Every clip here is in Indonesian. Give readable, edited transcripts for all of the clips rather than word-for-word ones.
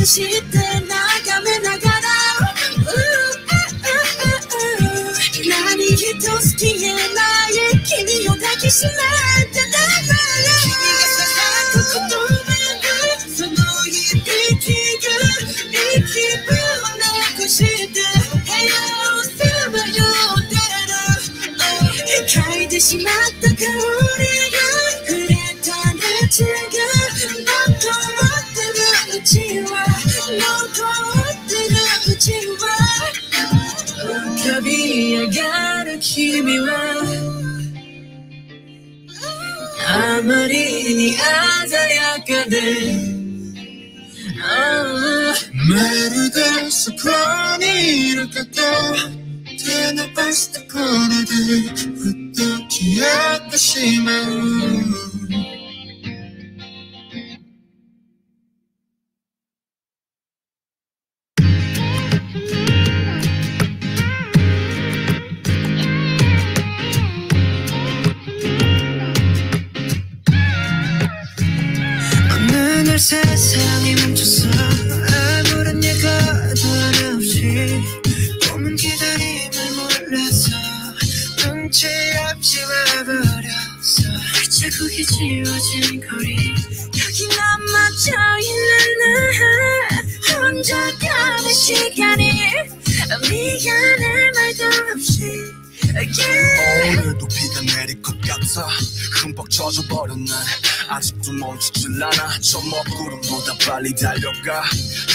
시대 나가면 나가라 난 이게 더 스키에 나의 kimiを抱きしめてだから君がさこ言葉その響きが息分をなくして部屋をさまよってる嗅いでしまった香りが触れた熱がもっともってるうちは浮かび上がる君はあまりに鮮やかでまるでそこにいるかと手伸ばした頃でふっと消えてしまう세상이 멈췄어 아무런 예고도 하나 없이 몸은 기다림을 몰라서 눈치 없이 와버렸어 자국이 지워진 거리 여기 남아져있는 나 혼자 가는 시간이 미안할 말도 없이 오늘도 비가 내릴 것 같아 흠뻑 젖어버린 날 아직도 멈추질 않아 저 먹구름보다 빨리 달려가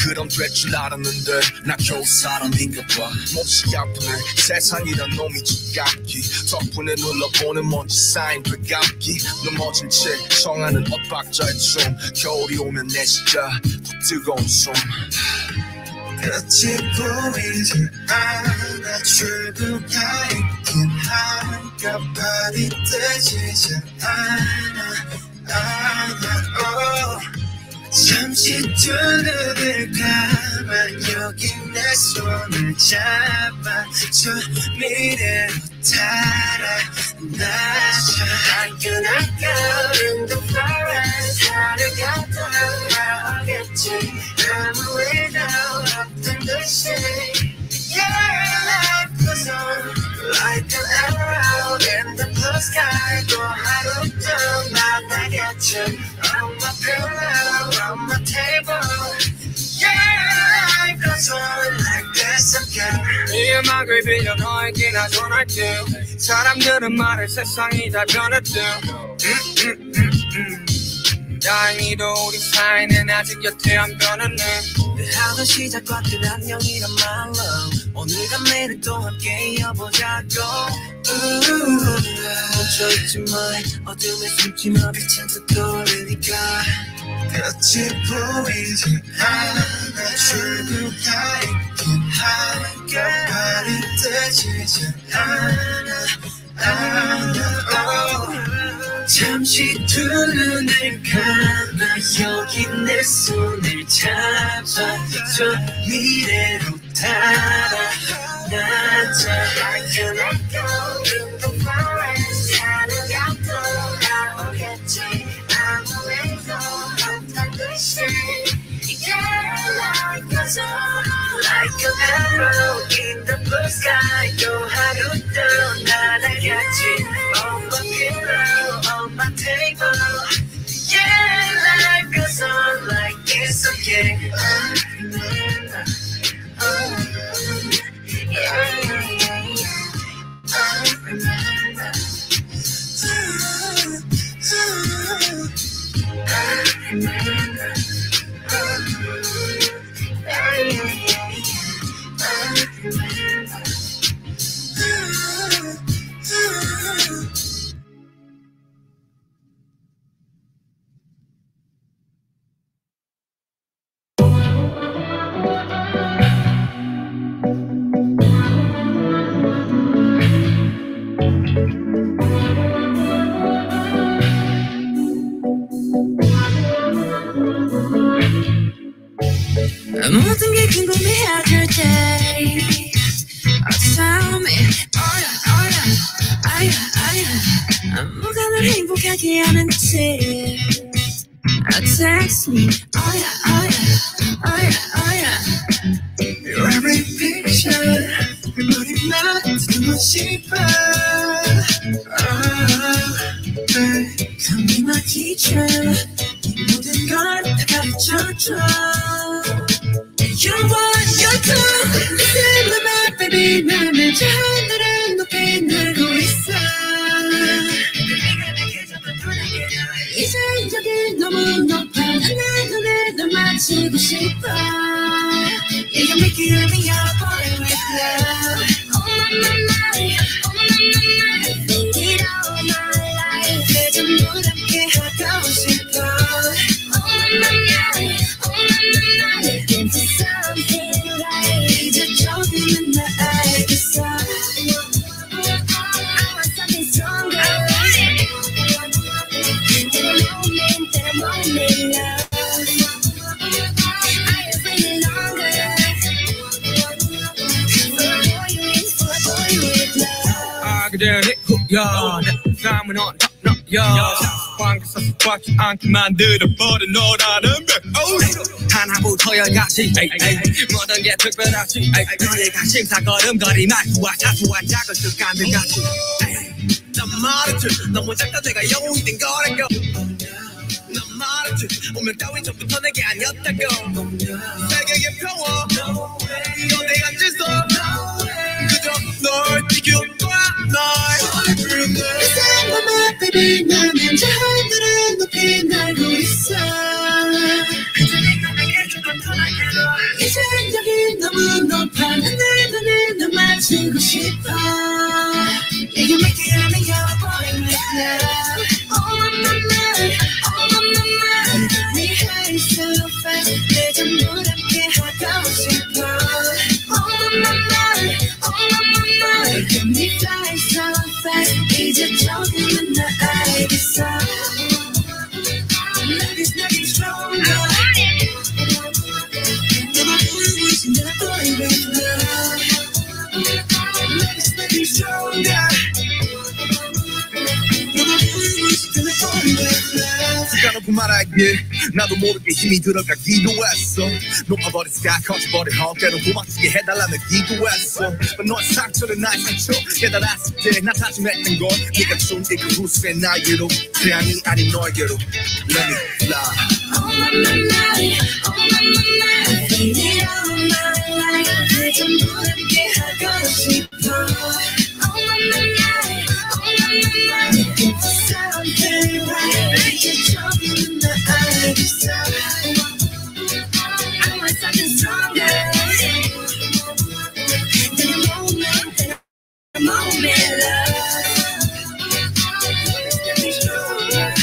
그럼 될 줄 알았는데 나 겨우 사람인가 봐 몹시 아프네 세상이란 놈이 지갑기 덕분에 눌러보는 먼지 쌓인 되감기 넘어진 채 청하는 엇박자의 춤 겨울이 오면 내 진짜 더 뜨거운 숨 끝이 보이지 않아 출구가 있긴 한가발이 뜨지지 않아 잠시 두 눈을 감아 여기 내 손을 잡아 저 미래로 달아나자 I cannot go in the forest 하루가 돌아오겠지 아무 일도 없던 듯이 Yeah, life goes on like an arrow in the blue sky 또 하루도 만나겠지 On my pillow, on my table Yeah, life goes on like this again 이 음악을 빌려 너에게 나 전할게 사람들은 말해 세상이 다 변했대 다행히도 우리 사이는 아직 여태 안 변했네 하루 시작과 끝 안녕이란 말로 오늘과 내일 또 함께 이어보자고 멈춰있지 마 어둠에 숨지마 빛은 또 떠오르니까 끝이 보이지 않아 출구가 있긴 한가발이 뜨지지 않아 잠시 두 눈을 감아 여기 내 손을 잡아 저 미래로 달아나자 I cannot go in the forest 하루가 돌아오겠지 아무 일도 없던 듯이 Yeah, life goes on like an arrow in the blue sky 또 하루도 날아갔지 On my pillow, on my table Yeah, life goes on like it's okay remember 모든 게 궁금해하실 때 아무거나 행복하게 하는 채 text me, oh yeah, oh yeah, oh yeah, oh yeah. Your every picture, 그 머리 나도 싶어. Come be my teacher, 이 모든 걸 다 가르쳐줘. You're one, you're two, listen to my baby, 나는 저 하늘을 높이 날고 있어. 이제 여기 너무 높아 내 눈에 널 맞추고 싶어. Yeah, you make it me your boy with love. Oh my my my, oh my my my, need it all my life. 내 전부 함께 하고 싶어. Oh my my my, oh my my my, into something right. 이제 조금은 나 알겠어. I want something stronger. 야, 내 삶은 on top, no, 야. 관계에서 꽉지 않게 만들어버린 너라는 백. 하나부터 열까지, 모든 게 특별하지. 너희가 심사걸음거리 말투와 사소한 작은 습관들같이. 난 말했지, 너무 작다 내가 영웅이 된 거라고. 난 말했지, 운명 따윈 전부터 내게 아니었다고. 세계의 평화, 너내 앉아서 그저 널 지켜봐. Listen to my baby, 나는 저 하늘을 높이 날고 있어. 이제 여기 너무 높아 내 눈에 널 맞추고 싶어. Yeah, you make it on your boy with love. Oh my my my, oh my my my, 네 high so fast 내 전부 함께 하고 싶어. Oh my my my, oh my my my, make me fly so fast. 이제 조금은 나 알겠어. Love is nothing stronger. You're my wish, you're my boy with love. Love is nothing stronger. You're my wish, you're my boy with love. 까놓고 말할게 나도 모르게 힘이 들어가기도 했어. 높아버린 sky 커져버린 헛 때로 고맙게 해달라며 기도했어. 너의 상처는 나의 상처 깨달았을 때 나 다짐했던 건 네가 준 그 후수의 나에게로 태양이 아닌 너에게로 Let me fly. Oh my my my, oh my my my, need it all my life. 내 전부 함께 하고 싶어. Oh my my my, oh my my my, it's something right. 이제 조금은 나 알겠어. I want something stronger. Then a moment, then a moment, love. Something stronger.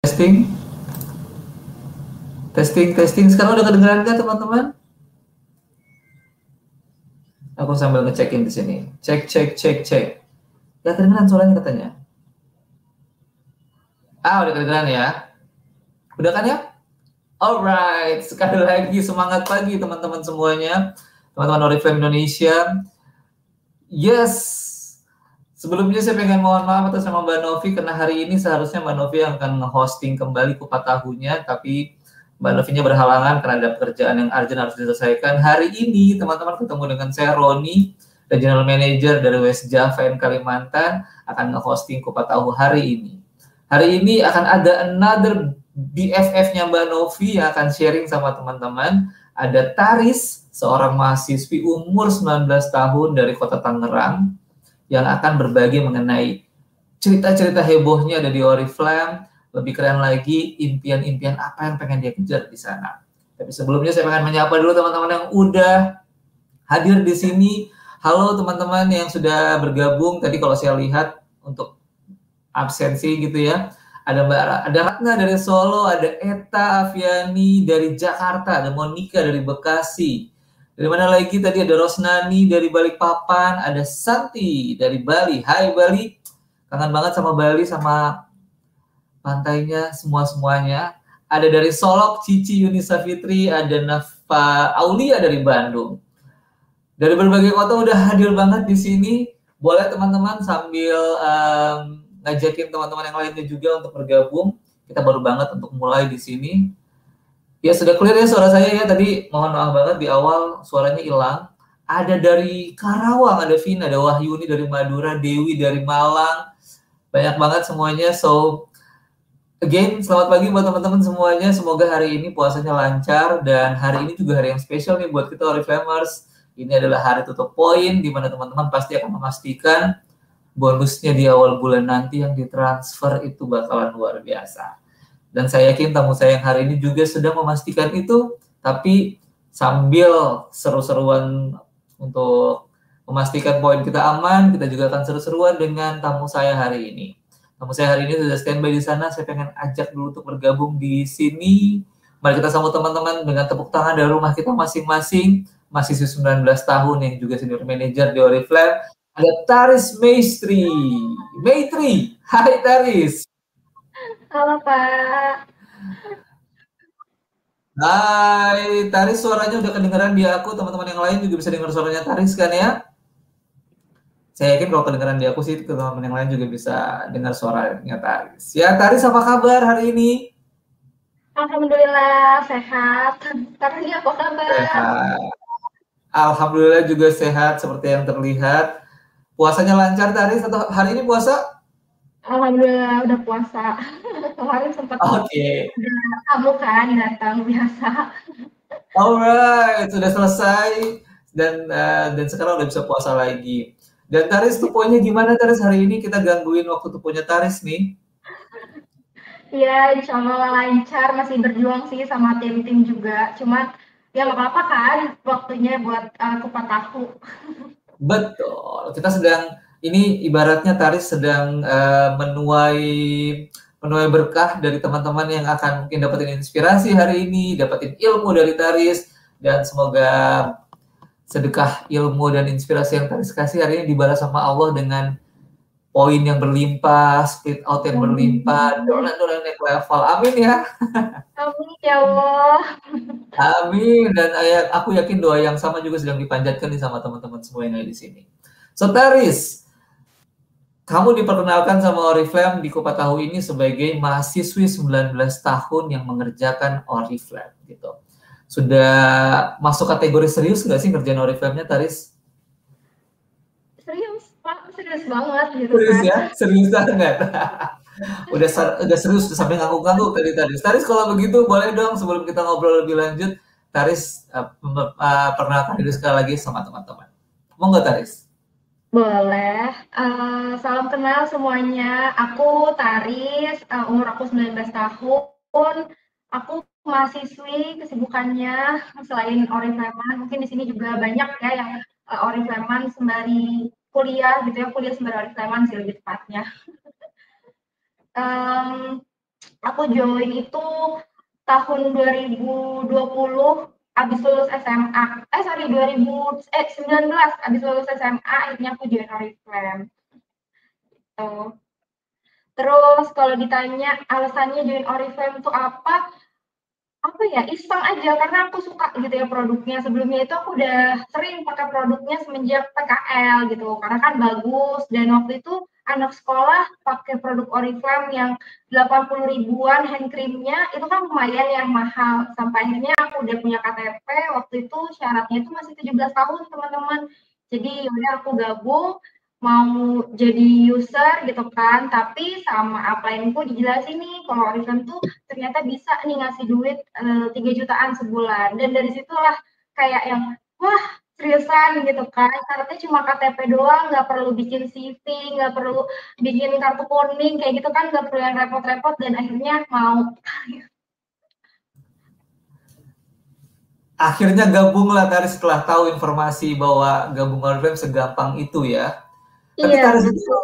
Testing, testing, testing. Sekarang udah kedengeran nggak teman-teman? Oke, Aku sambil ngecekin di sini. Cek. Ya kedengeran suaranya katanya. Udah kedengeran ya. Udah kan ya? Alright, sekali lagi semangat pagi teman-teman semuanya. Teman-teman Oriflame Indonesia. Yes. Sebelumnya saya pengen mohon maaf atas nama Mbak Novi karena hari ini seharusnya Mbak Novi yang akan nge-hosting kembali Kupat Tahunya, tapi Mbak Novinya berhalangan karena ada pekerjaan yang urgent harus diselesaikan. Hari ini teman-teman ketemu dengan saya Roni, Regional Manager dari West Java and Kalimantan, akan nge-hosting Kupat Tahu hari ini. Hari ini akan ada another BFF-nya Mbak Novi yang akan sharing sama teman-teman. Ada Taris, seorang mahasiswi umur 19 tahun dari Kota Tangerang, yang akan berbagi mengenai cerita-cerita hebohnya ada di Oriflame. Lebih keren lagi, impian-impian apa yang pengen dia kejar di sana. Tapi sebelumnya saya pengen menyapa dulu teman-teman yang udah hadir di sini. Halo teman-teman yang sudah bergabung. Tadi kalau saya lihat untuk absensi gitu ya. Ada Ratna dari Solo, ada Eta Aviani dari Jakarta, ada Monica dari Bekasi. Dari mana lagi tadi ada Rosnani dari Balikpapan, ada Santi dari Bali. Hai Bali, kangen banget sama Bali, sama pantainya, semuanya. Ada dari Solok, Cici Yunisa Fitri, ada Nafa Aulia dari Bandung. Dari berbagai kota udah hadir banget di sini. Boleh teman-teman sambil ngajakin teman-teman yang lainnya juga untuk bergabung. Kita baru banget untuk mulai di sini. Ya sudah clear ya suara saya ya, tadi mohon maaf banget di awal suaranya hilang. Ada dari Karawang, ada Vina, ada Wahyuni dari Madura, Dewi dari Malang. Banyak banget semuanya. So again, selamat pagi buat teman-teman semuanya. Semoga hari ini puasanya lancar dan hari ini juga hari yang spesial nih buat kita Oriflamers. Ini adalah hari tutup poin di mana teman-teman pasti akan memastikan bonusnya di awal bulan nanti yang ditransfer itu bakalan luar biasa. Dan saya yakin tamu saya yang hari ini juga sedang memastikan itu, tapi sambil seru-seruan untuk memastikan poin kita aman, kita juga akan seru-seruan dengan tamu saya hari ini. Tamu saya hari ini sudah standby di sana, saya pengen ajak dulu untuk bergabung di sini. Mari kita sambut teman-teman dengan tepuk tangan dari rumah kita masing-masing, mahasiswa 19 tahun yang juga senior manager di Oriflame. Ada Taris Maitri. Hai Taris. Halo Pak. Hai, Taris suaranya udah kedengeran di aku, teman-teman yang lain juga bisa dengar suaranya Taris kan ya? Saya yakin kalau kedengeran di aku sih, teman-teman yang lain juga bisa dengar suaranya Taris. Ya Taris, apa kabar hari ini? Alhamdulillah sehat. Taris apa kabar? Sehat. Alhamdulillah juga sehat seperti yang terlihat. Puasanya lancar Taris atau hari ini puasa? Alhamdulillah udah puasa. Kemarin sempat kamu kan datang biasa. Alright, sudah selesai dan sekarang udah bisa puasa lagi. Dan Taris, tuponya gimana Taris hari ini? Kita gangguin waktu tuponya Taris nih. Iya, insya Allah lancar, masih berjuang sih sama tim-tim juga. Cuman ya nggak apa-apa kan, waktunya buat kupat tahu. Betul, kita sedang ini ibaratnya Taris sedang menuai berkah dari teman-teman yang akan mungkin dapetin inspirasi hari ini, dapetin ilmu dari Taris, dan semoga sedekah ilmu dan inspirasi yang Taris kasih hari ini dibalas sama Allah dengan poin yang berlimpah, split out yang berlimpah, donat naik level. Amin ya. Amin ya Allah. Amin, dan aku yakin doa yang sama juga sedang dipanjatkan nih sama teman-teman semua yang ada di sini. So Taris, kamu diperkenalkan sama Oriflame di Kupat Tahu ini sebagai mahasiswi 19 tahun yang mengerjakan Oriflame gitu. Sudah masuk kategori serius nggak sih ngerjain Oriflame-nya, Taris? Serius, Pak. Serius banget gitu serius kan. Ya? Serius banget. udah serius sampai ngangguk-ngangguk tadi Taris. Taris kalau begitu boleh dong sebelum kita ngobrol lebih lanjut, Taris perkenalkan diri sekali lagi sama teman-teman. Mau nggak Taris? Boleh. Salam kenal semuanya. Aku Taris, umur aku 19 tahun. Aku mahasiswi, kesibukannya selain Oriflame, mungkin di sini juga banyak ya yang Oriflame sembari kuliah gitu ya, kuliah sembari Oriflame sih lebih tepatnya. Aku join itu tahun 2020 abis lulus SMA, 2019 abis lulus SMA akhirnya aku join Oriflame. Gitu. Terus kalau ditanya alasannya join Oriflame itu apa ya, iseng aja karena aku suka gitu ya produknya. Sebelumnya itu aku udah sering pakai produknya semenjak PKL gitu, karena kan bagus. Dan waktu itu anak sekolah pakai produk Oriflame yang 80 ribuan hand creamnya, itu kan lumayan yang mahal. Sampai akhirnya aku udah punya KTP, waktu itu syaratnya itu masih 17 tahun teman-teman. Jadi yaudah aku gabung, mau jadi user gitu kan, tapi sama upline-ku dijelasin nih kalau Oriflame tuh ternyata bisa nih ngasih duit 3 jutaan sebulan. Dan dari situlah kayak yang wah seriusan gitu kan, syaratnya cuma KTP doang, nggak perlu bikin CV, nggak perlu bikin kartu kuning kayak gitu kan, nggak perlu yang repot-repot. Dan akhirnya mau. Akhirnya gabung lah Taris setelah tahu informasi bahwa gabung Oriflame segampang itu ya. Tapi Iya, Taris itu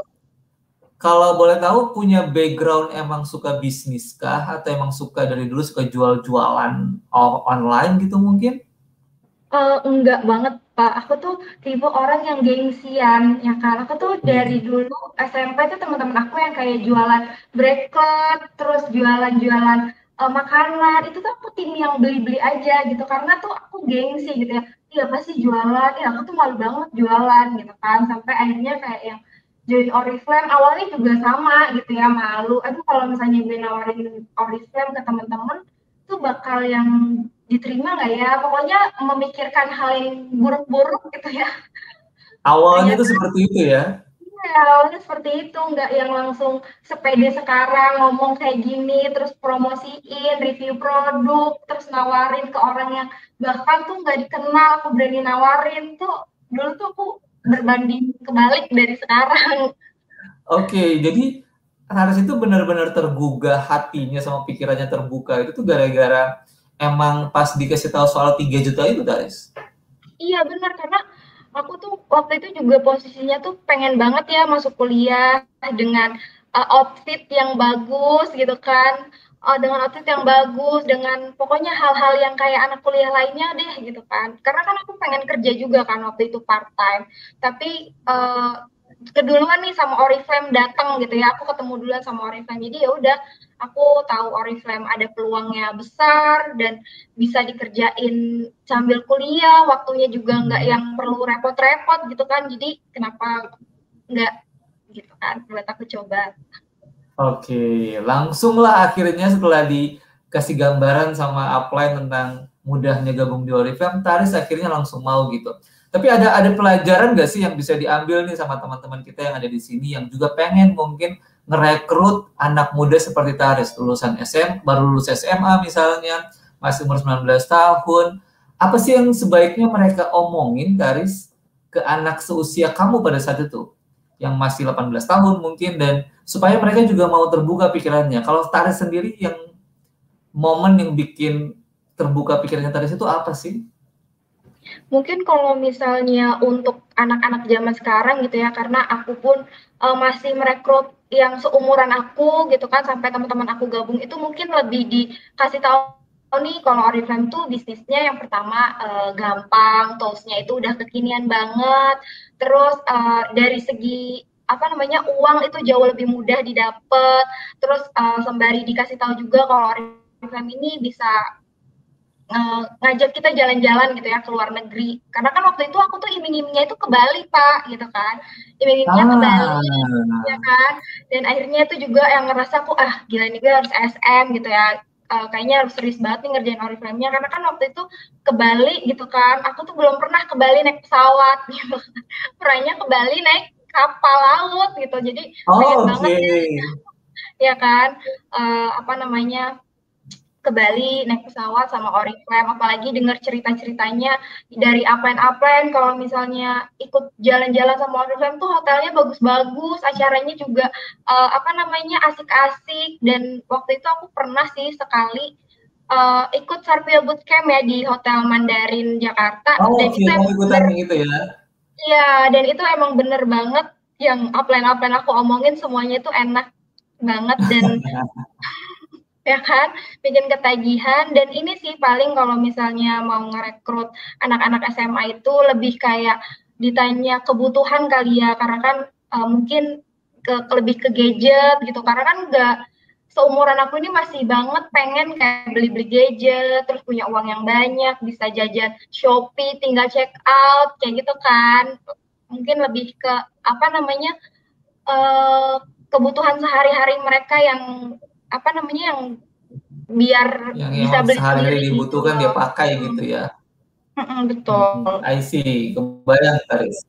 kalau boleh tahu punya background emang suka bisnis kah? Atau emang suka dari dulu suka jual-jualan online gitu mungkin? Enggak banget Pak, aku tuh tipe orang yang gengsian ya kan. Aku tuh dari dulu SMP tuh teman-teman aku yang kayak jualan bracelet, terus jualan-jualan makanan, itu tuh aku tim yang beli-beli aja gitu, karena tuh aku gengsi gitu ya. Iya pasti jualan, ya aku tuh malu banget jualan gitu kan. Sampai akhirnya kayak yang join Oriflame, awalnya juga sama gitu ya, malu. Aduh kalau misalnya gue nawarin Oriflame ke teman-teman tuh bakal yang diterima nggak ya? Pokoknya memikirkan hal yang buruk-buruk gitu ya. Awalnya tuh seperti itu ya? Iya, awalnya seperti itu, nggak yang langsung sepede sekarang ngomong kayak gini, terus promosiin, review produk, terus nawarin ke orang yang bahkan tuh nggak dikenal, aku berani nawarin tuh. Dulu tuh aku berbanding kebalik dari sekarang. Oke, jadi Taris itu benar-benar tergugah hatinya sama pikirannya terbuka. Itu tuh gara-gara emang pas dikasih tahu soal 3 juta itu, Taris? Iya benar, karena aku tuh waktu itu juga posisinya tuh pengen banget ya masuk kuliah dengan outfit yang bagus gitu kan, dengan outfit yang bagus, dengan pokoknya hal-hal yang kayak anak kuliah lainnya deh gitu kan. Karena kan aku pengen kerja juga kan waktu itu part time, tapi keduluan nih sama Oriflame datang gitu ya, aku ketemu duluan sama Oriflame, jadi ya udah aku tahu Oriflame ada peluangnya besar dan bisa dikerjain sambil kuliah, waktunya juga nggak yang perlu repot-repot gitu kan, jadi kenapa nggak gitu kan, buat aku coba. Oke, langsung lah akhirnya setelah dikasih gambaran sama upline tentang mudahnya gabung di Oriflame, Taris akhirnya langsung mau gitu. Tapi ada pelajaran nggak sih yang bisa diambil nih sama teman-teman kita yang ada di sini yang juga pengen mungkin ngerekrut anak muda seperti Taris, lulusan baru lulus SMA misalnya, masih umur 19 tahun. Apa sih yang sebaiknya mereka omongin, Taris, ke anak seusia kamu pada saat itu? Yang masih 18 tahun mungkin, dan supaya mereka juga mau terbuka pikirannya. Kalau Taris sendiri, yang momen yang bikin terbuka pikirannya Taris itu apa sih? Mungkin kalau misalnya untuk anak-anak zaman sekarang gitu ya, karena aku pun masih merekrut yang seumuran aku gitu kan, sampai teman-teman aku gabung itu mungkin lebih dikasih tahu nih kalau Oriflame tuh bisnisnya yang pertama gampang, toolsnya itu udah kekinian banget, terus dari segi apa namanya uang itu jauh lebih mudah didapat, terus sembari dikasih tahu juga kalau Oriflame ini bisa ngajak kita jalan-jalan gitu ya ke luar negeri, karena kan waktu itu aku tuh iming-imingnya itu ke Bali Pak gitu kan, iming-imingnya ke Bali ya kan, dan akhirnya itu juga yang ngerasa aku gila nih gue harus SM gitu ya, kayaknya harus serius banget nih ngerjain Oriflame-nya, karena kan waktu itu ke Bali gitu kan, aku tuh belum pernah ke Bali naik pesawat gitu, pernahnya ke Bali naik kapal laut gitu, jadi pengen banget ya kan, apa namanya, ke Bali naik pesawat sama Oriflame, apalagi dengar cerita-ceritanya dari upline-upline kalau misalnya ikut jalan-jalan sama Oriflame tuh hotelnya bagus-bagus, acaranya juga apa namanya asik-asik, dan waktu itu aku pernah sih sekali ikut Sarpia Bootcamp ya di Hotel Mandarin Jakarta, dan itu emang bener, gitu ya? Iya, dan itu emang bener banget yang upline-upline aku omongin semuanya itu enak banget, dan ya kan, bikin ketagihan. Dan ini sih paling kalau misalnya mau ngerekrut anak-anak SMA itu lebih kayak ditanya kebutuhan kali ya, karena kan mungkin lebih ke gadget gitu, karena kan nggak seumuran aku ini masih banget pengen kayak beli-beli gadget, terus punya uang yang banyak, bisa jajan Shopee, tinggal check out kayak gitu kan. Mungkin lebih ke apa namanya, kebutuhan sehari-hari mereka yang apa namanya, yang biar Yang bisa beli sehari-hari sendiri gitu dibutuhkan dia loh. pakai gitu ya. Betul. I see, kebayang Taris.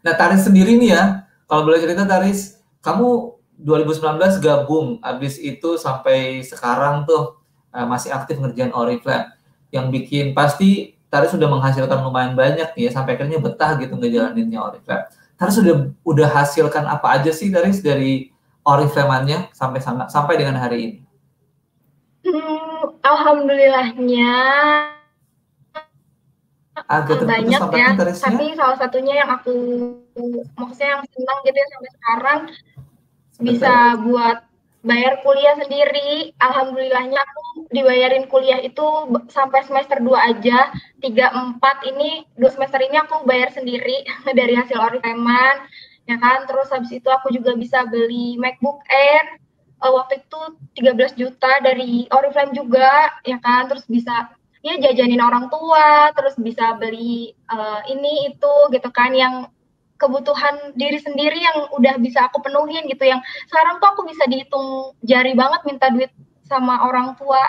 Nah Taris sendiri nih ya, kalau boleh cerita Taris, kamu 2019 gabung, habis itu sampai sekarang tuh masih aktif ngerjain Oriflame. Yang bikin pasti Taris sudah menghasilkan lumayan banyak nih ya, sampai akhirnya betah gitu ngejalaninnya Oriflame. Taris udah hasilkan apa aja sih Taris dari Oriflame-annya sampai dengan hari ini? Alhamdulillahnya Agak terputus banyak ya, sampai Tarisnya. tapi salah satunya yang aku maksudnya yang senang gitu ya sampai sekarang bisa buat bayar kuliah sendiri. Alhamdulillahnya aku dibayarin kuliah itu sampai semester 2 aja. 3, 4 ini 2 semester ini aku bayar sendiri dari hasil Oriflame, ya kan. Terus habis itu aku juga bisa beli MacBook Air waktu itu 13 juta dari Oriflame juga, ya kan. Terus bisa ya jajanin orang tua, terus bisa beli ini itu gitu kan, yang kebutuhan diri sendiri yang udah bisa aku penuhin gitu, yang sekarang tuh aku bisa dihitung jari banget minta duit sama orang tua.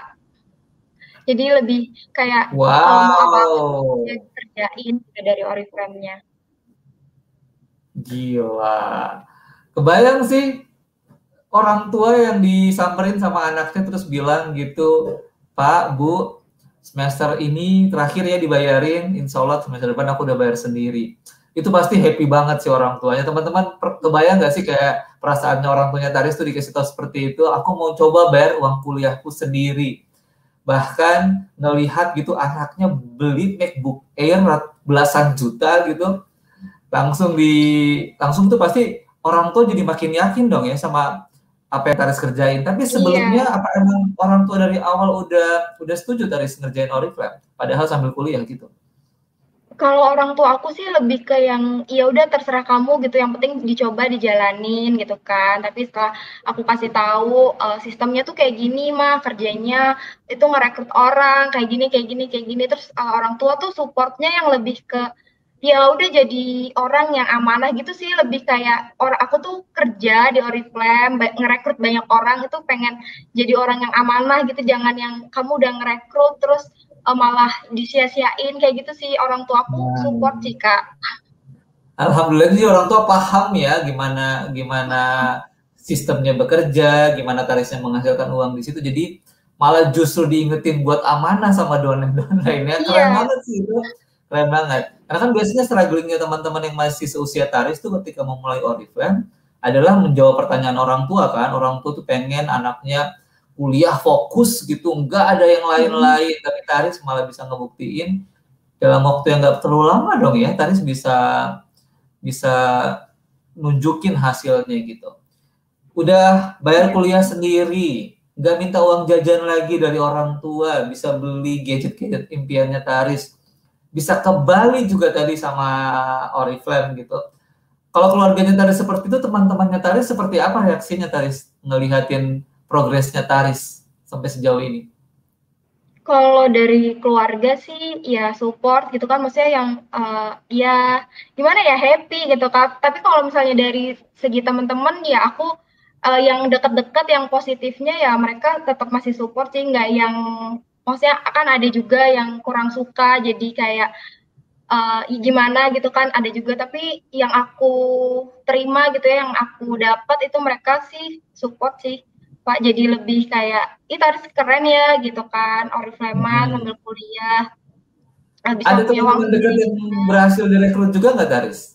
Jadi lebih kayak kalau mau apa-apa ya kerjain dari Oriflame-nya. Gila. Kebayang sih orang tua yang disamperin sama anaknya terus bilang gitu, Pak, Bu, semester ini terakhir ya dibayarin, insya Allah semester depan aku udah bayar sendiri. Itu pasti happy banget sih orang tuanya. Teman-teman kebayang nggak sih kayak perasaannya orang tuanya Taris tuh dikasih tahu seperti itu, aku mau coba bayar uang kuliahku sendiri. Bahkan ngelihat gitu anaknya beli MacBook Air belasan juta gitu, langsung tuh pasti orang tua jadi makin yakin dong ya sama apa yang Taris kerjain. Tapi sebelumnya apa emang orang tua dari awal udah setuju Taris ngerjain Oriflame padahal sambil kuliah gitu? Kalau orang tua aku sih lebih ke yang ya udah terserah kamu gitu, yang penting dicoba dijalanin gitu kan. Tapi setelah aku kasih tahu sistemnya tuh kayak gini mah, kerjanya itu ngerekrut orang kayak gini kayak gini kayak gini, terus orang tua tuh supportnya yang lebih ke ya udah jadi orang yang amanah gitu sih, lebih kayak orang aku tuh kerja di Oriflame ngerekrut banyak orang itu pengen jadi orang yang amanah gitu, jangan yang kamu udah ngerekrut terus malah disia-siain kayak gitu sih. Orang tua aku support sih Kak. Alhamdulillah sih orang tua paham ya gimana sistemnya bekerja, gimana Tarisnya menghasilkan uang di situ. Jadi malah justru diingetin buat amanah sama donen-donen lainnya. Keren banget sih itu. Keren banget. Karena kan biasanya strugglingnya teman-teman yang masih seusia Taris tuh ketika memulai Oriflame adalah menjawab pertanyaan orang tua kan. Orang tua tuh pengen anaknya kuliah fokus gitu, enggak ada yang lain-lain. Tapi Taris malah bisa ngebuktiin dalam waktu yang enggak terlalu lama dong ya, Taris bisa nunjukin hasilnya gitu. Udah bayar kuliah sendiri, nggak minta uang jajan lagi dari orang tua, bisa beli gadget-gadget impiannya Taris, bisa ke Bali juga tadi sama Oriflame gitu. Kalau keluarganya Taris seperti itu, teman-temannya Taris seperti apa reaksinya Taris ngelihatin progresnya Taris sampai sejauh ini? Kalau dari keluarga sih ya support gitu kan, maksudnya yang ya gimana ya, happy gitu kan. Tapi kalau misalnya dari segi teman-teman ya aku yang dekat-dekat yang positifnya ya mereka tetap masih support sih, nggak yang maksudnya akan ada juga yang kurang suka jadi kayak gimana gitu kan, ada juga. Tapi yang aku terima gitu ya, yang aku dapat itu mereka sih support sih Pak, jadi lebih kayak ih Taris keren ya gitu kan, Oriflame sambil kuliah ada teman-teman dekat yang berhasil direkrut juga nggak Taris?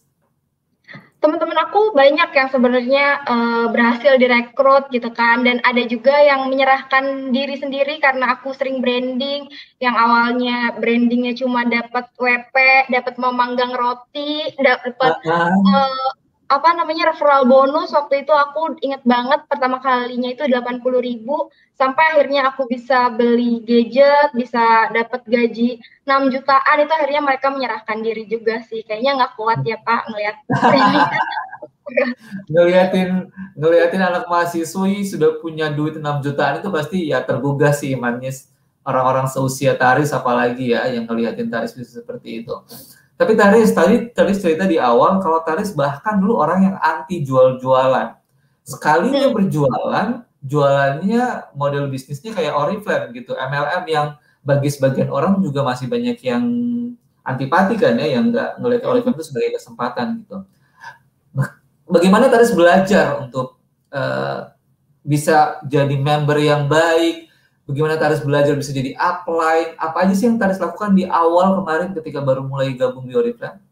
Teman-teman aku banyak yang sebenarnya berhasil direkrut gitu kan, dan ada juga yang menyerahkan diri sendiri karena aku sering branding, yang awalnya brandingnya cuma dapat WP, dapat memanggang roti, dapat apa namanya referral bonus waktu itu aku inget banget pertama kalinya itu 80.000 sampai akhirnya aku bisa beli gadget, bisa dapat gaji 6 jutaan itu akhirnya mereka menyerahkan diri juga sih. Kayaknya nggak kuat ya Pak ngelihat ini. ngeliatin anak mahasiswi sudah punya duit 6 jutaan itu pasti ya tergugah sih imannya orang-orang seusia Taris apalagi ya yang ngeliatin Taris bisa seperti itu. Tapi Taris cerita di awal kalau Taris bahkan dulu orang yang anti jual-jualan. Sekalinya berjualan, jualannya model bisnisnya kayak Oriflame gitu, MLM yang bagi sebagian orang juga masih banyak yang antipati kan ya, yang nggak ngelihat Oriflame itu sebagai kesempatan gitu. Bagaimana Taris belajar untuk bisa jadi member yang baik? Bagaimana Taris belajar bisa jadi upline? Apa aja sih yang Taris lakukan di awal kemarin ketika baru mulai gabung di Oriflame?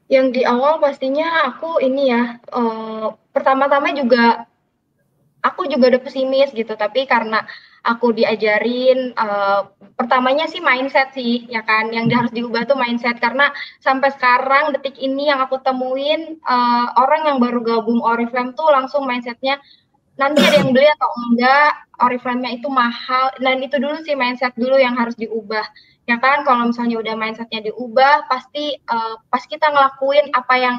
Yang di awal pastinya aku ini ya, pertama-tama juga aku juga udah pesimis gitu, tapi karena aku diajarin, pertamanya sih mindset sih, ya kan, yang harus diubah tuh mindset, karena sampai sekarang detik ini yang aku temuin, orang yang baru gabung Oriflame tuh langsung mindsetnya, nanti ada yang beli atau enggak, Oriflame-nya itu mahal, dan itu dulu sih mindset dulu yang harus diubah. Ya kan, kalau misalnya udah mindsetnya diubah, pasti pas kita ngelakuin apa yang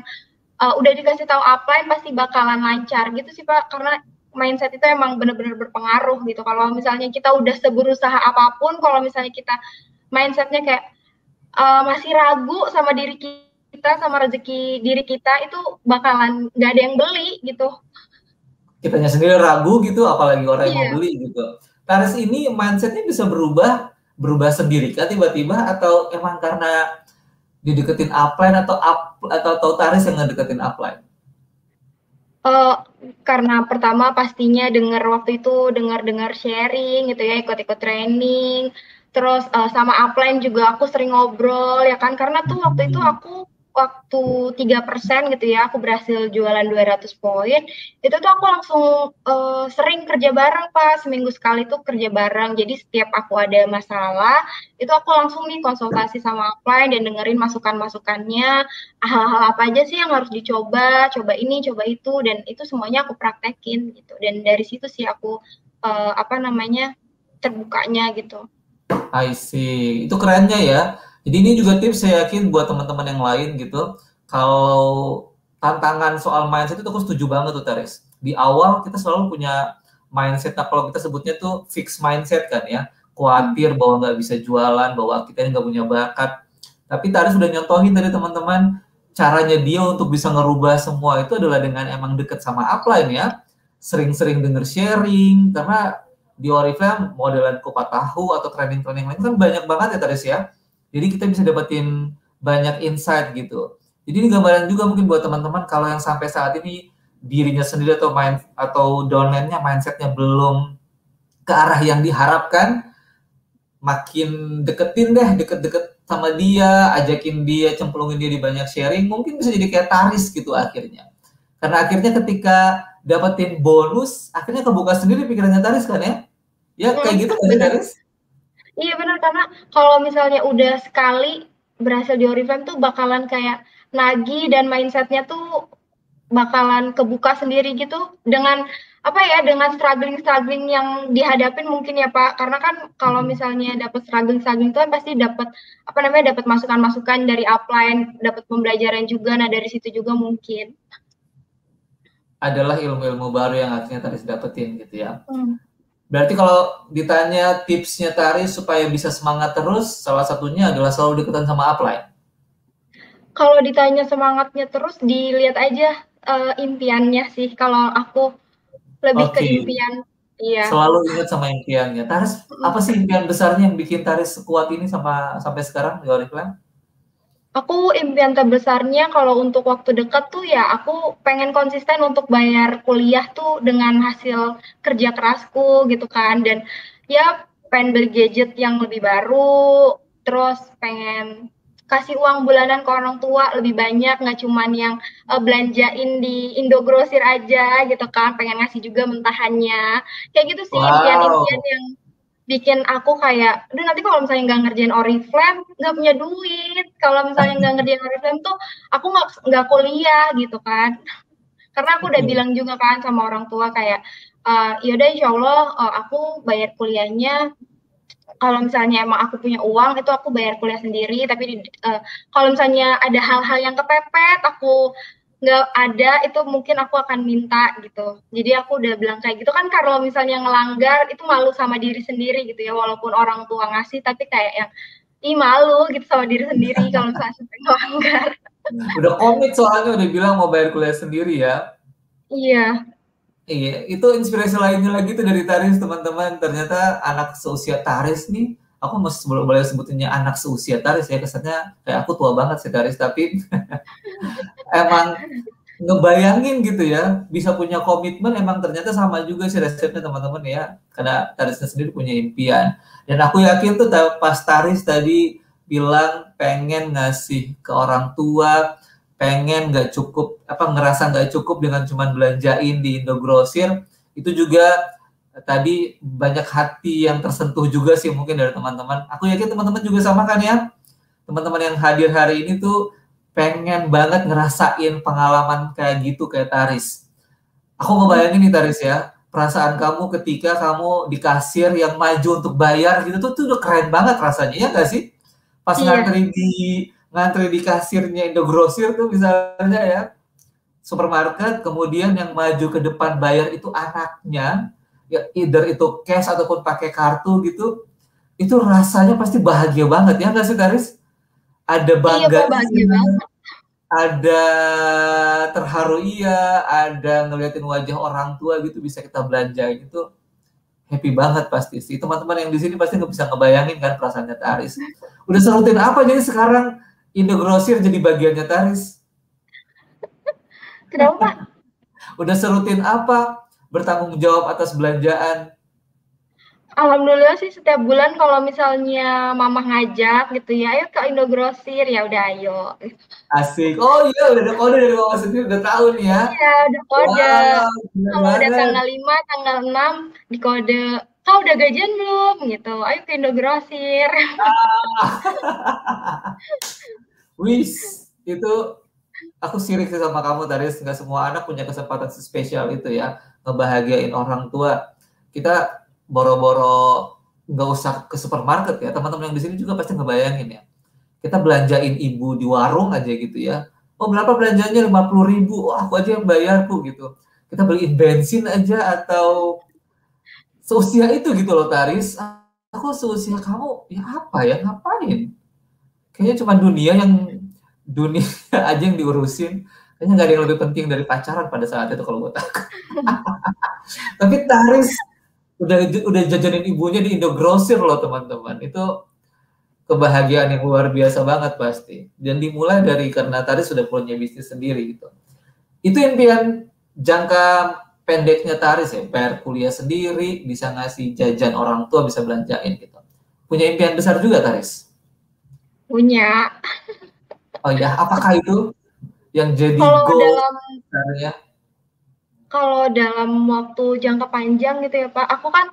udah dikasih tahu upline, pasti bakalan lancar gitu sih Pak, karena mindset itu emang benar-benar berpengaruh gitu. Kalau misalnya kita udah seberusaha apapun, kalau misalnya kita mindsetnya kayak masih ragu sama diri kita, sama rezeki diri kita, itu bakalan nggak ada yang beli gitu. Kitanya sendiri ragu gitu, apalagi orang yang mau beli gitu. Taris ini mindsetnya bisa berubah sendiri kah tiba-tiba, atau emang karena dideketin upline atau Taris yang ngedeketin upline? Karena pertama pastinya waktu itu dengar sharing gitu ya, ikut-ikut training, terus sama upline juga aku sering ngobrol ya kan, karena tuh waktu itu aku waktu 3% gitu ya, aku berhasil jualan 200 poin, itu tuh aku langsung sering kerja bareng Pak, seminggu sekali tuh kerja bareng, jadi setiap aku ada masalah, itu aku langsung nih konsultasi sama upline dan dengerin masukan-masukannya, hal-hal apa aja sih yang harus dicoba, coba ini, coba itu, dan itu semuanya aku praktekin gitu, dan dari situ sih aku terbukanya gitu. I see, itu kerennya ya. Jadi ini juga tips saya yakin buat teman-teman yang lain gitu. Kalau tantangan soal mindset itu aku setuju banget tuh Taris. Di awal kita selalu punya mindset, kalau kita sebutnya tuh fixed mindset kan ya. Khawatir bahwa nggak bisa jualan, bahwa kita nggak punya bakat. Tapi Taris udah nyontohin dari teman-teman, caranya dia untuk bisa ngerubah semua itu adalah dengan emang deket sama upline ya. Sering-sering denger sharing, karena di Oriflame modelan kupat tahu atau training-training lain kan banyak banget ya Taris ya. Jadi kita bisa dapetin banyak insight gitu. Jadi ini gambaran juga mungkin buat teman-teman kalau yang sampai saat ini dirinya sendiri atau downline-nya mindsetnya belum ke arah yang diharapkan, makin deketin deh, deket-deket sama dia, ajakin dia, cemplungin dia di banyak sharing, mungkin bisa jadi kayak Taris gitu akhirnya. Karena akhirnya ketika dapetin bonus, akhirnya kebuka sendiri pikirannya Taris kan ya? Ya kayak gitu kan Taris? Iya benar, karena kalau misalnya udah sekali berhasil di Oriflame tuh bakalan kayak nagih dan mindsetnya tuh bakalan kebuka sendiri gitu dengan dengan struggling yang dihadapin mungkin ya Pak, karena kan kalau misalnya dapat struggling itu kan pasti dapat dapat masukan-masukan dari upline, dapat pembelajaran juga, nah dari situ juga mungkin adalah ilmu-ilmu baru yang akhirnya Taris dapetin gitu ya. Berarti kalau ditanya tipsnya Taris supaya bisa semangat terus, salah satunya adalah selalu deketan sama upline. Kalau ditanya semangatnya terus, dilihat aja impiannya sih. Kalau aku lebih ke impian. Iya. Selalu ingat sama impiannya. Taris, apa sih impian besarnya yang bikin Taris sekuat ini sampai sekarang di Oriflame? Aku impian terbesarnya kalau untuk waktu dekat tuh ya aku pengen konsisten untuk bayar kuliah tuh dengan hasil kerja kerasku gitu kan, dan ya pengen beli gadget yang lebih baru, terus pengen kasih uang bulanan ke orang tua lebih banyak, nggak cuman yang belanjain di Indogrosir aja gitu kan, pengen ngasih juga mentahannya, kayak gitu sih. Impian-impian yang bikin aku kayak, aduh nanti kalau misalnya nggak ngerjain Oriflame, nggak punya duit. Kalau misalnya nggak ngerjain Oriflame tuh, aku nggak kuliah gitu kan. Karena aku udah bilang juga kan sama orang tua kayak, yaudah insya Allah aku bayar kuliahnya. Kalau misalnya emang aku punya uang, itu aku bayar kuliah sendiri. Tapi kalau misalnya ada hal-hal yang kepepet, aku nggak ada, itu mungkin aku akan minta gitu. Jadi aku udah bilang kayak gitu kan, kalau misalnya ngelanggar, itu malu sama diri sendiri gitu ya. Walaupun orang tua ngasih, tapi kayak yang, ih malu gitu sama diri sendiri kalau misalnya sampai ngelanggar. Udah komit soalnya, udah bilang mau bayar kuliah sendiri ya. Iya. Iya, itu inspirasi lainnya lagi tuh dari Taris, teman-teman. Ternyata anak seusia Taris nih, aku masih boleh sebutinnya anak seusia Taris ya, kesannya kayak aku tua banget sih Taris, tapi emang ngebayangin gitu ya, bisa punya komitmen, emang ternyata sama juga sih resepnya teman-teman ya, karena Tarisnya sendiri punya impian. Dan aku yakin tuh pas Taris tadi bilang pengen ngasih ke orang tua, pengen nggak cukup, ngerasa nggak cukup dengan cuma belanjain di Indogrosir, itu juga tadi banyak hati yang tersentuh juga sih mungkin dari teman-teman. Aku yakin teman-teman juga sama kan ya, teman-teman yang hadir hari ini tuh pengen banget ngerasain pengalaman kayak gitu kayak Taris. Aku ngebayangin nih Taris ya, perasaan kamu ketika kamu di kasir yang maju untuk bayar gitu tuh udah keren banget rasanya, ya nggak sih? Pas ngantri di kasirnya Indogrosir tuh misalnya ya, supermarket, kemudian yang maju ke depan bayar itu anaknya, ya either itu cash ataupun pakai kartu gitu, itu rasanya pasti bahagia banget ya nggak sih Taris? Ada bangga, iya, bahagia banget. Ada terharu iya, ada ngeliatin wajah orang tua gitu bisa kita belanjain, itu happy banget pasti sih. Teman-teman yang di sini pasti nggak bisa ngebayangin kan perasaannya Taris. Udah serutin apa jadi sekarang Indogrosir jadi bagiannya Taris? Kenapa? Udah serutin apa bertanggung jawab atas belanjaan? Alhamdulillah sih setiap bulan kalau misalnya mama ngajak gitu ya, ayo ke Indogrosir, ya udah ayo. Asik. Oh iya, udah ada kode dari mama sendiri, udah tahu nih ya. Iya, udah kode. Wow, Kalau udah tanggal 5, tanggal 6 di kode, kau udah gajian belum? Gitu. Ayo ke Indogrosir. Wis, itu aku sirik sih sama kamu Taris, nggak semua anak punya kesempatan spesial itu ya, ngebahagiain orang tua. Kita boro-boro nggak usah ke supermarket ya, teman-teman yang di sini juga pasti ngebayangin ya. Kita belanjain ibu di warung aja gitu ya. Oh berapa belanjanya? 50.000. Wah aku aja yang bayar Bu gitu. Kita beliin bensin aja atau seusia itu gitu loh Taris. Aku seusia kamu ya apa ya, ngapain? Kayaknya cuma dunia aja yang diurusin. Kayaknya nggak ada yang lebih penting dari pacaran pada saat itu kalau buat aku. Tapi Taris udah jajanin ibunya di Indogrosir loh teman-teman. Itu kebahagiaan yang luar biasa banget pasti. Dan dimulai dari karena Taris sudah punya bisnis sendiri gitu. Itu impian jangka pendeknya Taris ya, bayar kuliah sendiri, bisa ngasih jajan orang tua, bisa belanjain gitu. Punya impian besar juga Taris? Punya. Oh ya, apakah itu yang jadi goal besarnya? Kalau dalam waktu jangka panjang gitu ya Pak, aku kan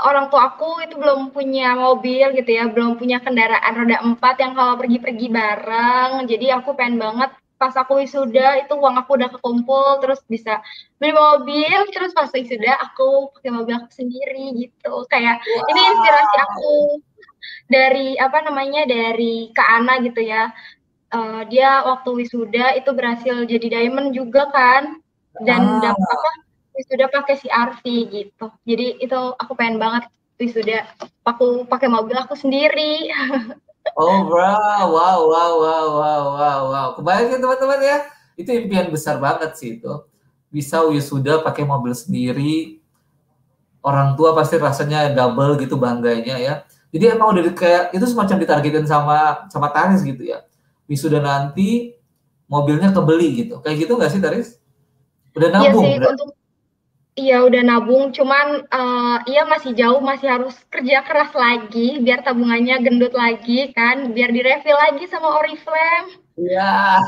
orang tua aku itu belum punya mobil gitu ya, belum punya kendaraan roda 4 yang kalau pergi-pergi bareng. Jadi aku pengen banget pas aku wisuda itu uang aku udah kekumpul, terus bisa beli mobil, terus pas wisuda aku pakai mobil aku sendiri gitu. Kayak ini inspirasi aku dari dari Kak Ana gitu ya. Dia waktu wisuda itu berhasil jadi diamond juga kan, dan wisuda pakai CR-V gitu. Jadi itu aku pengen banget wisuda aku pakai mobil aku sendiri. Oh wow. Kebayang teman-teman ya, itu impian besar banget sih itu. Bisa wisuda pakai mobil sendiri, orang tua pasti rasanya double gitu bangganya ya. Jadi emang udah kayak itu semacam ditargetin sama Taris gitu ya. Wisuda nanti mobilnya kebeli gitu. Kayak gitu nggak sih Taris? Udah nabung? Iya udah nabung, cuman masih jauh, masih harus kerja keras lagi biar tabungannya gendut lagi kan, biar direfill lagi sama Oriflame. Iya.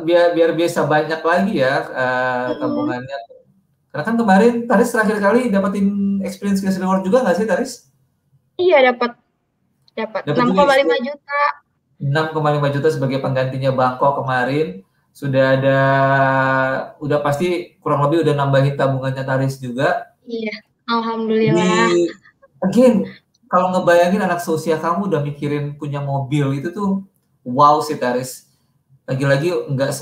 biar bisa banyak lagi ya tabungannya. Karena kan kemarin Taris terakhir kali dapetin experience Guest Reward juga nggak sih Taris? Iya, dapat 6,5 juta. 6,5 juta sebagai penggantinya Bangkok kemarin. Udah pasti kurang lebih udah nambahin tabungannya Taris juga. Iya, alhamdulillah. Again, kalau ngebayangin anak seusia kamu udah mikirin punya mobil itu tuh wow sih Taris. Lagi-lagi nggak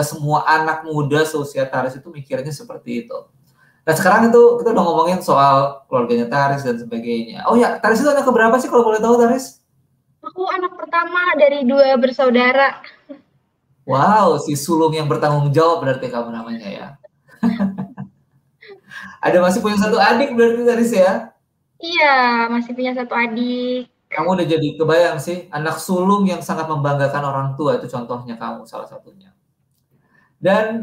semua anak muda seusia Taris itu mikirnya seperti itu. Nah sekarang itu kita udah ngomongin soal keluarganya Taris dan sebagainya. Oh ya, Taris itu anak keberapa sih kalau boleh tahu Taris? Aku anak pertama dari 2 bersaudara. Wow, si sulung yang bertanggung jawab berarti kamu namanya ya. Ada masih punya 1 adik berarti Taris ya? Iya, masih punya 1 adik. Kamu udah jadi kebayang sih, anak sulung yang sangat membanggakan orang tua, itu contohnya kamu salah satunya. Dan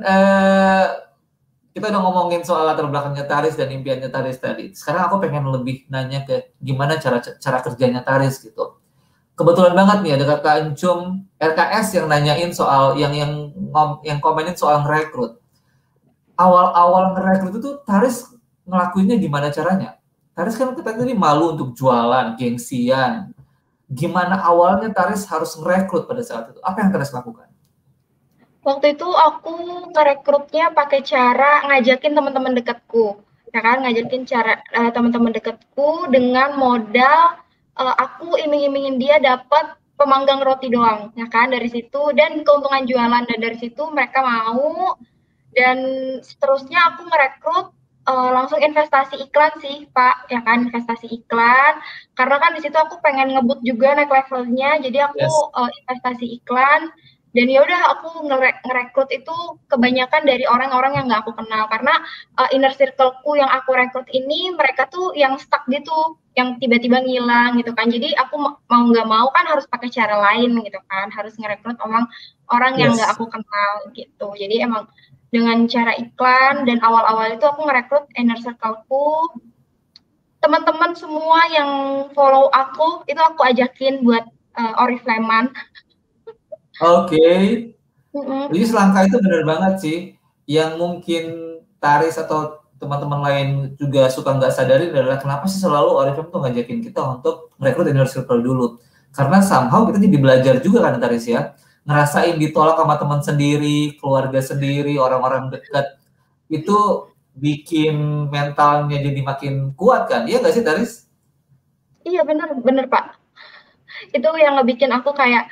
kita udah ngomongin soal latar belakangnya Taris dan impiannya Taris tadi. Sekarang aku pengen lebih nanya ke gimana cara kerjanya Taris gitu. Kebetulan banget nih ada kakak Encum RKS yang nanyain soal yang komenin soal ngerekrut. Awal-awal ngerekrut itu Taris ngelakuinnya gimana caranya? Taris kan kita tadi malu untuk jualan, gengsian. Gimana awalnya Taris harus ngerekrut pada saat itu? Apa yang Taris lakukan? Waktu itu aku ngerekrutnya pakai cara ngajakin teman-teman dekatku. Ya kan, ngajakin teman-teman dekatku dengan modal aku iming-imingin dia dapat pemanggang roti doang, ya kan, dari situ, dan keuntungan jualan, dan dari situ mereka mau, dan seterusnya aku ngerekrut langsung investasi iklan sih Pak, ya kan, investasi iklan, karena kan di situ aku pengen ngebut juga naik levelnya, jadi aku investasi iklan, dan ya udah aku ngerekrut itu kebanyakan dari orang-orang yang nggak aku kenal, karena inner circle-ku yang aku rekrut ini mereka tuh yang stuck gitu, yang tiba-tiba ngilang gitu kan. Jadi aku mau nggak mau kan harus pakai cara lain gitu kan, harus ngerekrut orang yang nggak aku kenal gitu. Jadi emang dengan cara iklan, dan awal-awal itu aku ngerekrut inner circle-ku, teman-teman semua yang follow aku itu aku ajakin buat Oriflame. Oke. Jadi selangkah itu benar banget sih. Yang mungkin Taris atau teman-teman lain juga suka nggak sadari adalah kenapa sih selalu Oriflame tuh ngajakin kita untuk merekrut inner circle dulu. Karena somehow kita jadi belajar juga kan Taris ya. Ngerasain ditolak sama teman sendiri, keluarga sendiri, orang-orang dekat. Itu bikin mentalnya jadi makin kuat kan. Iya nggak sih Taris? Iya bener Pak. Itu yang ngebikin aku kayak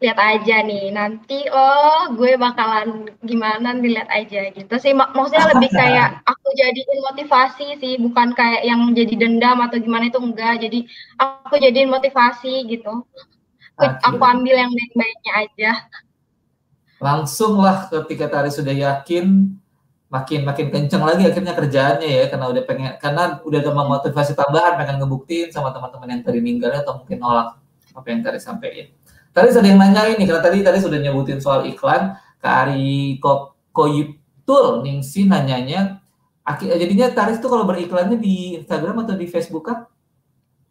lihat aja nih nanti gue bakalan gimana, dilihat aja gitu sih, maksudnya lebih kayak aku jadiin motivasi sih, bukan kayak yang jadi dendam atau gimana, itu enggak, jadi aku jadiin motivasi gitu. Aku ambil yang baik-baiknya aja. Langsung lah ketika Taris sudah yakin, makin kenceng lagi akhirnya kerjaannya ya, karena udah ada motivasi tambahan, pengen ngebuktiin sama teman-teman yang tadi ninggalnya atau mungkin nolak apa yang Taris sampaikan. Tadi ada yang nanyain nih, karena tadi sudah nyebutin soal iklan, Kak Ari Koyiptul Ningsi nanyanya, jadinya Taris tuh kalau beriklannya di Instagram atau di Facebook Kak?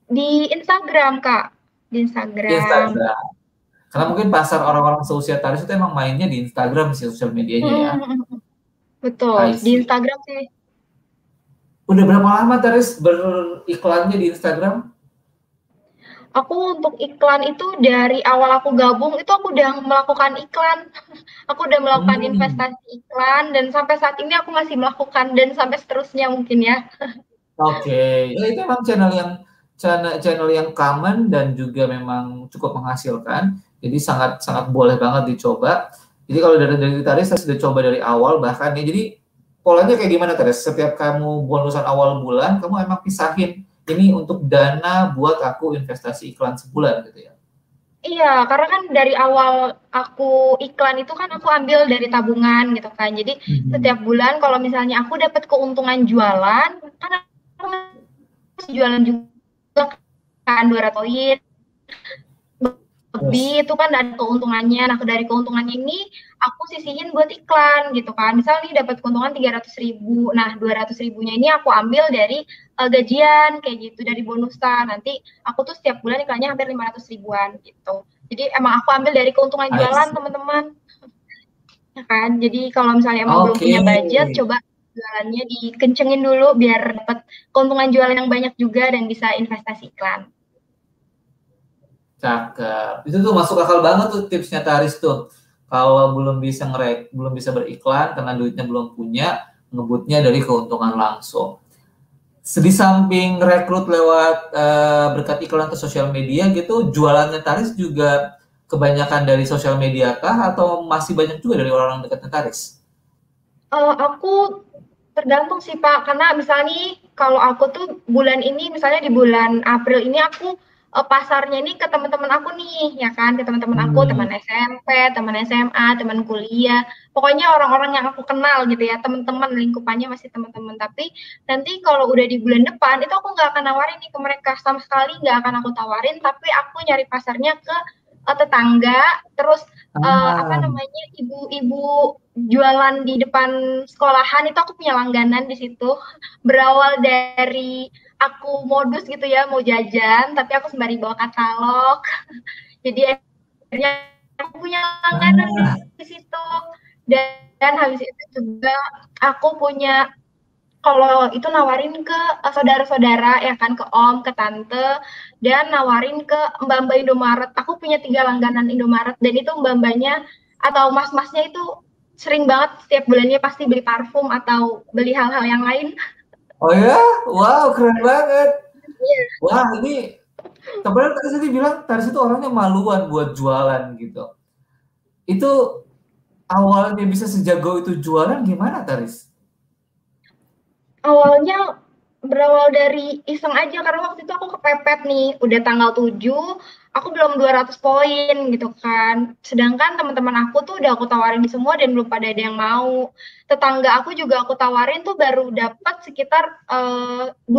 Di Instagram Kak, di Instagram. Karena mungkin pasar orang-orang seusia Taris itu emang mainnya di Instagram sih, sosial medianya ya. Betul, di Instagram sih. Udah berapa lama Taris beriklannya di Instagram? Aku untuk iklan itu dari awal aku gabung itu aku udah melakukan iklan. Aku udah melakukan investasi iklan, dan sampai saat ini aku masih melakukan, dan sampai seterusnya mungkin ya. Oke. Ya, itu memang channel yang common dan juga memang cukup menghasilkan. Jadi sangat boleh banget dicoba. Jadi kalau dari Taris saya sudah coba dari awal bahkan ya. Jadi polanya kayak gimana Taris? Setiap kamu bonusan awal bulan, kamu emang pisahin ini untuk dana buat aku investasi iklan sebulan gitu ya? Iya, karena kan dari awal aku iklan itu kan aku ambil dari tabungan gitu kan. Jadi setiap bulan kalau misalnya aku dapat keuntungan jualan, kan aku masih jualan juga kan 200 lebih, itu kan ada keuntungannya. Nah, dari keuntungan ini aku sisihin buat iklan gitu kan. Misalnya nih dapat keuntungan 300.000. Nah, 200.000-nya ini aku ambil dari gajian kayak gitu, dari bonusan. Nanti aku tuh setiap bulan iklannya hampir 500 ribuan gitu. Jadi emang aku ambil dari keuntungan jualan, teman-teman. ya kan? Jadi kalau misalnya emang belum punya budget, coba jualannya dikencengin dulu biar dapat keuntungan jualan yang banyak juga dan bisa investasi iklan. Cakep. Itu tuh masuk akal banget tuh tipsnya Taris tuh. Kalau belum bisa beriklan karena duitnya belum punya, ngebutnya dari keuntungan langsung. Di samping rekrut lewat berkat iklan ke sosial media gitu, jualannya Taris juga kebanyakan dari sosial media kah atau masih banyak juga dari orang dekatnya Taris? Aku tergantung sih Pak, karena misalnya nih kalau aku tuh bulan ini, misalnya di bulan April ini aku pasarnya ini ke teman-teman aku nih, ya kan, ke teman-teman aku, teman SMP, teman SMA, teman kuliah, pokoknya orang-orang yang aku kenal gitu ya, teman-teman lingkupannya masih teman-teman. Tapi nanti kalau udah di bulan depan itu aku nggak akan nawarin nih ke mereka sama sekali, nggak akan aku tawarin, tapi aku nyari pasarnya ke tetangga, terus apa namanya, ibu-ibu jualan di depan sekolahan itu aku punya langganan di situ. Berawal dari aku modus gitu ya, mau jajan tapi aku sembari bawa katalog. Jadi akhirnya aku punya langganan di situ. Dan habis itu juga aku punya, kalau itu nawarin ke saudara-saudara ya kan, ke om, ke tante, dan nawarin ke mbak-mbak Indomaret. Aku punya 3 langganan Indomaret, dan itu mbak-mbaknya atau mas-masnya itu sering banget setiap bulannya pasti beli parfum atau beli hal-hal yang lain. Oh ya? Wow, keren banget. Wah, ini sebenarnya tadi bilang Taris itu orangnya maluan buat jualan gitu. Itu awalnya bisa sejago itu jualan gimana, Taris? Awalnya berawal dari iseng aja, karena waktu itu aku kepepet nih, udah tanggal 7, aku belum 200 poin gitu kan. Sedangkan teman-teman aku tuh udah aku tawarin semua dan belum pada ada yang mau. Tetangga aku juga aku tawarin tuh baru dapat sekitar 25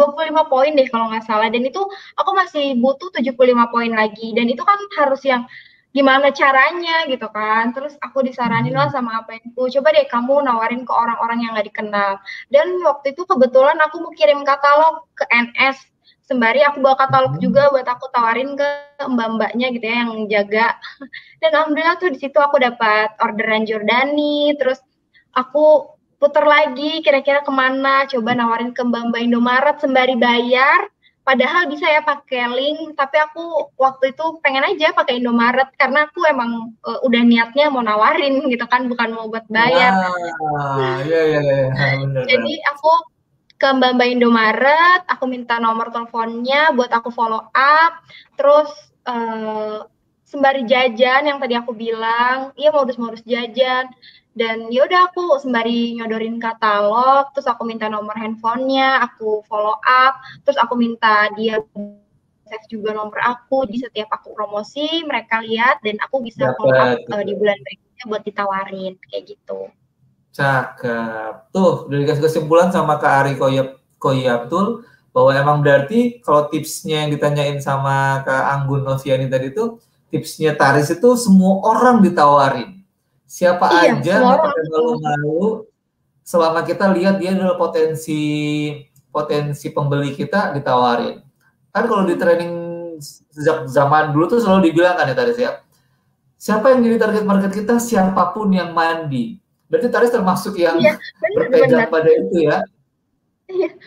poin deh kalau nggak salah. Dan itu aku masih butuh 75 poin lagi. Dan itu kan harus yang gimana caranya gitu kan. Terus aku disaranin lah sama apainku, coba deh kamu nawarin ke orang-orang yang nggak dikenal. Dan waktu itu kebetulan aku mau kirim katalog ke NS, sembari aku bawa katalog juga buat aku tawarin ke mbak-mbaknya gitu ya yang jaga. Dan alhamdulillah tuh di situ aku dapat orderan Giordani. Terus aku puter lagi kira-kira kemana, coba nawarin ke mbak-mbak Indomaret sembari bayar. Padahal bisa ya pakai link, tapi aku waktu itu pengen aja pakai Indomaret karena aku emang udah niatnya mau nawarin gitu kan, bukan mau buat bayar. Iya, bener. Jadi aku ke mbak-mbak Indomaret, aku minta nomor teleponnya buat aku follow up, terus sembari jajan yang tadi aku bilang, iya modus-modus jajan. Dan yaudah aku sembari nyodorin katalog, terus aku minta nomor handphonenya, aku follow up, terus aku minta dia save juga nomor aku, jadi setiap aku promosi mereka lihat dan aku bisa follow up di bulan berikutnya buat ditawarin, kayak gitu. Cakep. Tuh, udah dikasih kesimpulan sama Kak Ari Koyaptul bahwa emang berarti kalau tipsnya yang ditanyain sama Kak Anggun Noviani tadi itu, tipsnya Taris itu semua orang ditawarin. Siapa aja nggak pakai malu-malu, selama kita lihat dia adalah potensi pembeli kita, ditawarin. Kan kalau di training sejak zaman dulu tuh selalu dibilang kan ya Taris ya, siapa yang jadi target market kita? Siapapun yang mandi. Berarti Taris termasuk yang berpegang pada itu ya.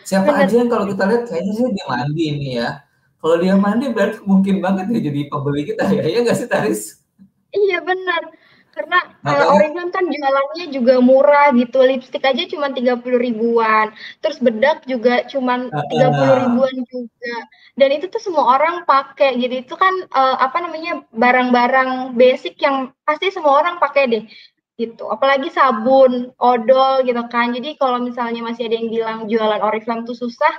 Siapa aja yang kalau kita lihat kayaknya sih dia mandi ini ya. Kalau dia mandi berarti mungkin banget ya jadi pembeli kita ya. Iya nggak sih Taris? Iya benar. Karena Oriflame kan jualannya juga murah gitu. Lipstick aja cuma 30 ribuan. Terus bedak juga cuma 30 ribuan juga. Dan itu tuh semua orang pakai. Jadi itu kan apa namanya, barang-barang basic yang pasti semua orang pakai deh. Gitu. Apalagi sabun, odol gitu kan. Jadi kalau misalnya masih ada yang bilang jualan Oriflame tuh susah,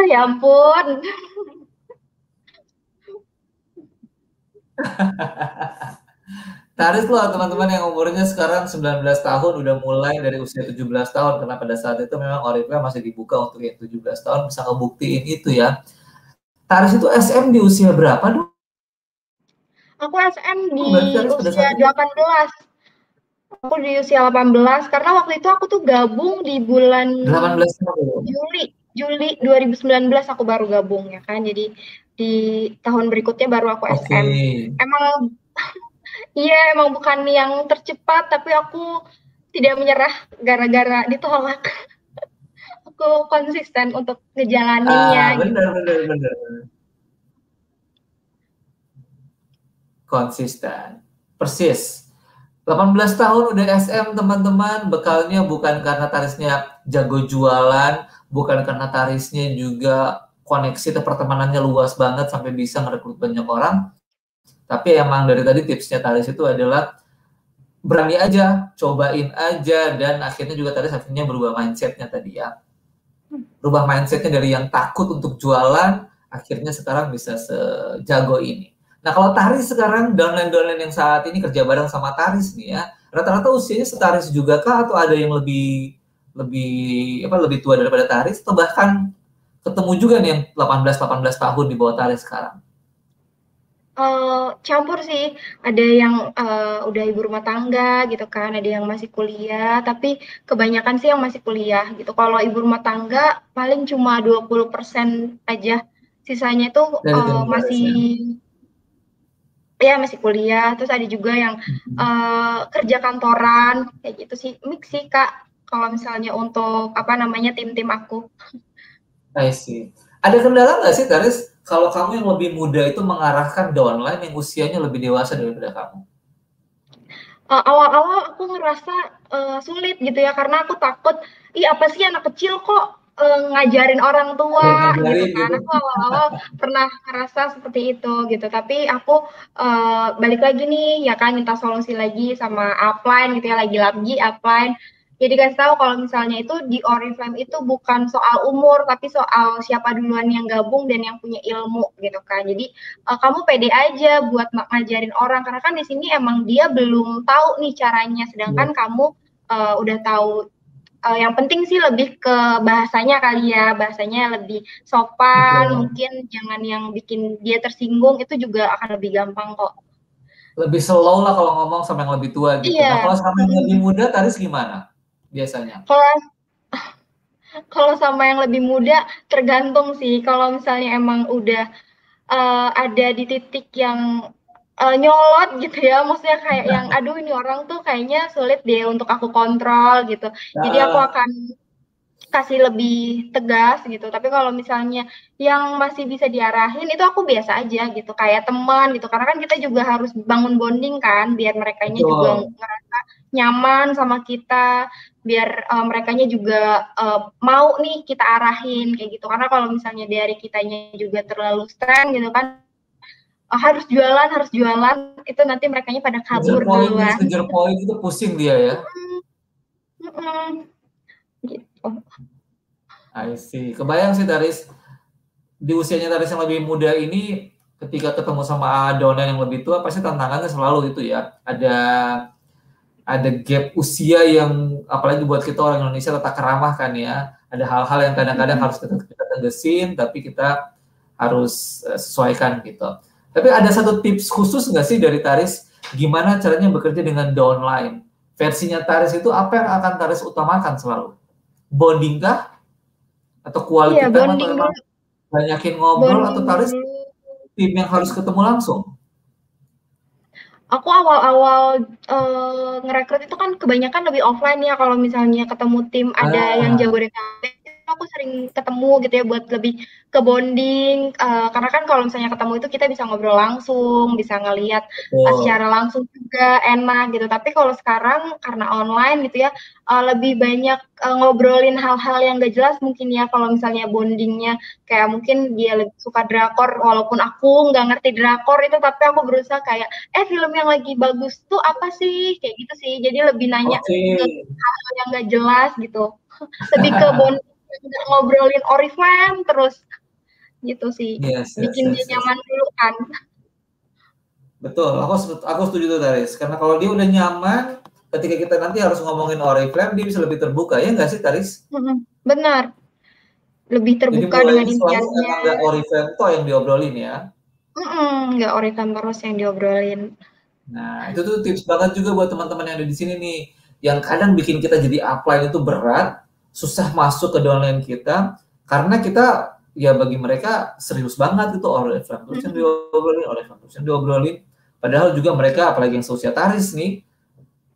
ya ampun. Taris loh teman-teman yang umurnya sekarang 19 tahun udah mulai dari usia 17 tahun karena pada saat itu memang Oriflame masih dibuka untuk yang 17 tahun bisa ngebuktiin itu ya. Taris itu SM di usia berapa dulu? Aku SM di usia 18. Aku di usia 18 karena waktu itu aku tuh gabung di bulan 18 Juli 2019 aku baru gabung ya kan. Jadi di tahun berikutnya baru aku SM. Iya, emang bukan yang tercepat, tapi aku tidak menyerah gara-gara ditolak. Aku konsisten untuk ngejalaninnya gitu. Bener. Konsisten. Persis. 18 tahun udah SM teman-teman, bekalnya bukan karena Tarisnya jago jualan, bukan karena Tarisnya juga koneksi atau pertemanannya luas banget sampai bisa merekrut banyak orang, tapi emang dari tadi tipsnya Taris itu adalah berani aja, cobain aja, dan akhirnya juga Taris akhirnya berubah mindsetnya tadi ya. Berubah mindsetnya dari yang takut untuk jualan, akhirnya sekarang bisa sejago ini. Nah, kalau Taris sekarang, downline yang saat ini kerja bareng sama Taris nih ya, rata-rata usianya setaris juga kah, atau ada yang lebih tua daripada Taris, atau bahkan ketemu juga nih yang 18 tahun di bawah Taris sekarang? Campur sih, ada yang udah ibu rumah tangga gitu kan, ada yang masih kuliah, tapi kebanyakan sih yang masih kuliah gitu. Kalau ibu rumah tangga paling cuma 20% aja, sisanya itu masih ya masih kuliah. Terus ada juga yang kerja kantoran kayak gitu sih, mix sih Kak. Kalau misalnya untuk tim-tim aku. I see. Ada kendala nggak sih Taris kalau kamu yang lebih muda itu mengarahkan downline yang usianya lebih dewasa daripada kamu? Awal-awal aku ngerasa sulit gitu ya, karena aku takut, ih apa sih anak kecil kok ngajarin orang tua gitu kan. Aku awal-awal pernah ngerasa seperti itu gitu, tapi aku balik lagi nih ya kan, minta solusi lagi sama upline gitu ya, lagi upline. Jadi kasih tahu kalau misalnya itu di Oriflame itu bukan soal umur, tapi soal siapa duluan yang gabung dan yang punya ilmu gitu kan. Jadi kamu pede aja buat ngajarin orang, karena kan di sini emang dia belum tahu nih caranya, sedangkan kamu udah tahu. Yang penting sih lebih ke bahasanya kali ya, bahasanya lebih sopan, mungkin jangan yang bikin dia tersinggung, itu juga akan lebih gampang kok. Lebih slow lah kalau ngomong sama yang lebih tua gitu. Iya. Nah, kalau sama yang lebih muda, Taris gimana biasanya? Kalau sama yang lebih muda, tergantung sih. Kalau misalnya emang udah ada di titik yang nyolot gitu ya, maksudnya kayak yang aduh ini orang tuh kayaknya sulit deh untuk aku kontrol gitu. Jadi aku akan kasih lebih tegas gitu. Tapi kalau misalnya yang masih bisa diarahin, itu aku biasa aja gitu, kayak teman gitu. Karena kan kita juga harus bangun bonding kan, biar merekanya juga ngerasa nyaman sama kita, biar merekanya juga mau nih kita arahin kayak gitu. Karena kalau misalnya dari kitanya juga terlalu streng gitu kan, harus jualan, itu nanti merekanya pada kabur duluan. Kejar poin itu pusing dia ya. Gitu. I see. Kebayang sih Taris, di usianya Taris yang lebih muda ini, ketika ketemu sama downline yang lebih tua, pasti tantangannya selalu itu ya. Ada gap usia yang, apalagi buat kita orang Indonesia, letak keramah kan ya. Ada hal-hal yang kadang-kadang harus kita tegesin, tapi kita harus sesuaikan gitu. Tapi ada satu tips khusus nggak sih dari Taris, gimana caranya bekerja dengan downline? Versinya Taris itu apa yang akan Taris utamakan selalu? Bonding kah? Atau quality time, atau memang banyakin ngobrol, atau Taris tim yang harus ketemu langsung? Aku awal-awal ngerekrut itu kan kebanyakan lebih offline ya. Kalau misalnya ketemu tim ada yang Jabodetabek, aku sering ketemu gitu ya buat lebih ke bonding. Karena kan kalau misalnya ketemu itu kita bisa ngobrol langsung, bisa ngelihat secara langsung juga enak gitu. Tapi kalau sekarang karena online gitu ya, lebih banyak ngobrolin hal-hal yang gak jelas mungkin ya. Kalau misalnya bondingnya kayak mungkin dia lebih suka drakor, walaupun aku nggak ngerti drakor itu, tapi aku berusaha kayak film yang lagi bagus tuh apa sih, kayak gitu sih. Jadi lebih nanya ke hal yang nggak jelas gitu, lebih ke bonding, ngobrolin Oriflame terus gitu sih. Bikin dia nyaman dulu kan. Betul, aku setuju tuh Taris, karena kalau dia udah nyaman, ketika kita nanti harus ngomongin Oriflame, dia bisa lebih terbuka, ya nggak sih Taris? Benar, lebih terbuka dengan impiannya. Emang nggak Oriflame toh yang diobrolin ya? Nggak Oriflame terus yang diobrolin. Nah, itu tuh tips banget juga buat teman-teman yang ada di sini nih, yang kadang bikin kita jadi upline itu berat, susah masuk ke downline kita, karena kita ya bagi mereka serius banget itu Oriflame terus yang diobrolin, Padahal juga mereka, apalagi yang seusia Taris nih,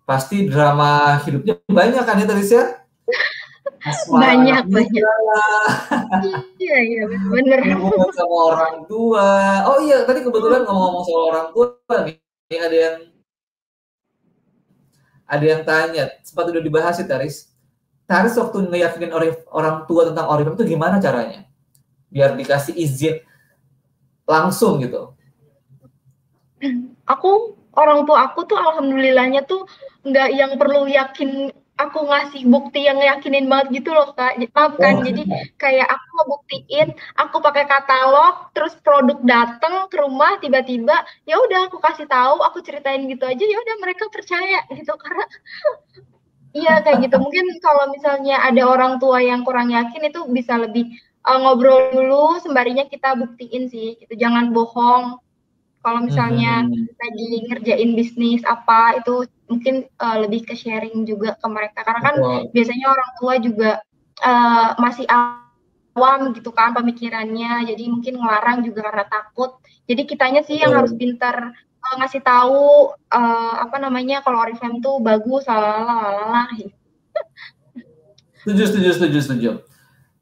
pasti drama hidupnya banyak kan ya Taris ya? Banyak. Iya, bener. Hubungan sama orang tua. Oh iya, tadi kebetulan ngomong-ngomong soal orang tua nih, ada yang tanya, sempat udah dibahas sih Taris. Taris waktu ngeyakinin orang tua tentang Oriflame itu gimana caranya? Biar dikasih izin langsung gitu. Orang tua aku tuh alhamdulillahnya tuh nggak yang perlu yakin aku ngasih bukti yang yakinin banget gitu loh Kak. Maaf kan, jadi kayak aku ngebuktiin, aku pakai katalog, terus produk dateng ke rumah tiba-tiba, ya udah aku kasih tahu, aku ceritain gitu aja, ya udah mereka percaya gitu karena iya kayak gitu. Mungkin kalau misalnya ada orang tua yang kurang yakin itu bisa lebih ngobrol dulu, sembarinya kita buktiin sih, gitu. Jangan bohong. Kalau misalnya lagi ngerjain bisnis apa itu mungkin lebih ke sharing juga ke mereka karena kan biasanya orang tua juga masih awam gitu kan pemikirannya, jadi mungkin ngelarang juga karena takut. Jadi kitanya sih yang harus pintar ngasih tahu apa namanya kalau Oriflame tuh bagus, lalala. Setuju.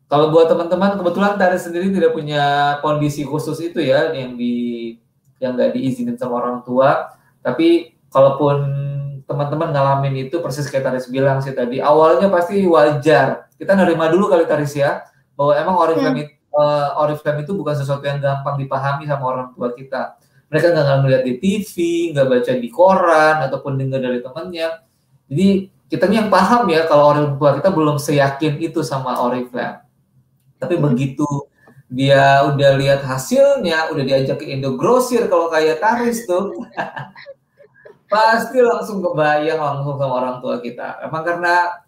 Kalau buat teman-teman, kebetulan Taris sendiri tidak punya kondisi khusus itu ya, yang nggak diizinin sama orang tua. Tapi kalaupun teman-teman ngalamin itu persis kayak Taris bilang sih tadi, awalnya pasti wajar. Kita nerima dulu kali Taris ya, bahwa emang Oriflame itu bukan sesuatu yang gampang dipahami sama orang tua kita. Mereka nggak ngeliat di TV, nggak baca di koran, ataupun dengar dari temannya. Jadi kita nih yang paham ya kalau orang tua kita belum seyakin itu sama Oriflame. Tapi begitu dia udah lihat hasilnya, udah diajak ke Indogrosir kalau kayak Taris tuh, pasti langsung kebayang langsung sama orang tua kita. Emang karena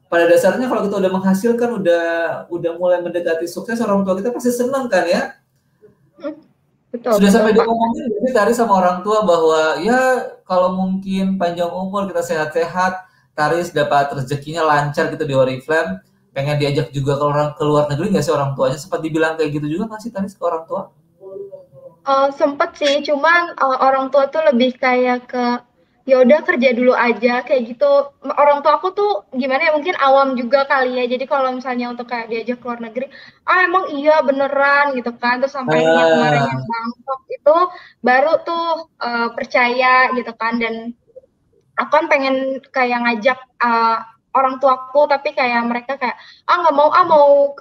pada dasarnya kalau kita udah menghasilkan, udah mulai mendekati sukses, orang tua kita pasti senang kan ya. Betul, sudah sampai diomongin jadi Taris sama orang tua bahwa ya kalau mungkin panjang umur, kita sehat-sehat, Taris dapat rezekinya lancar gitu di Oriflame, pengen diajak juga ke luar negeri nggak sih orang tuanya? Sempat dibilang kayak gitu juga nggak sih Taris ke orang tua? Sempet sih, cuman orang tua tuh lebih kayak ke ya udah kerja dulu aja kayak gitu. Orang tua aku tuh gimana ya, mungkin awam juga kali ya. Jadi kalau misalnya untuk kayak diajak ke luar negeri, emang iya beneran gitu kan. Terus sampai yang kemarin yang Bangkok itu baru tuh percaya gitu kan. Dan aku kan pengen kayak ngajak orang tuaku, tapi kayak mereka kayak nggak mau, mau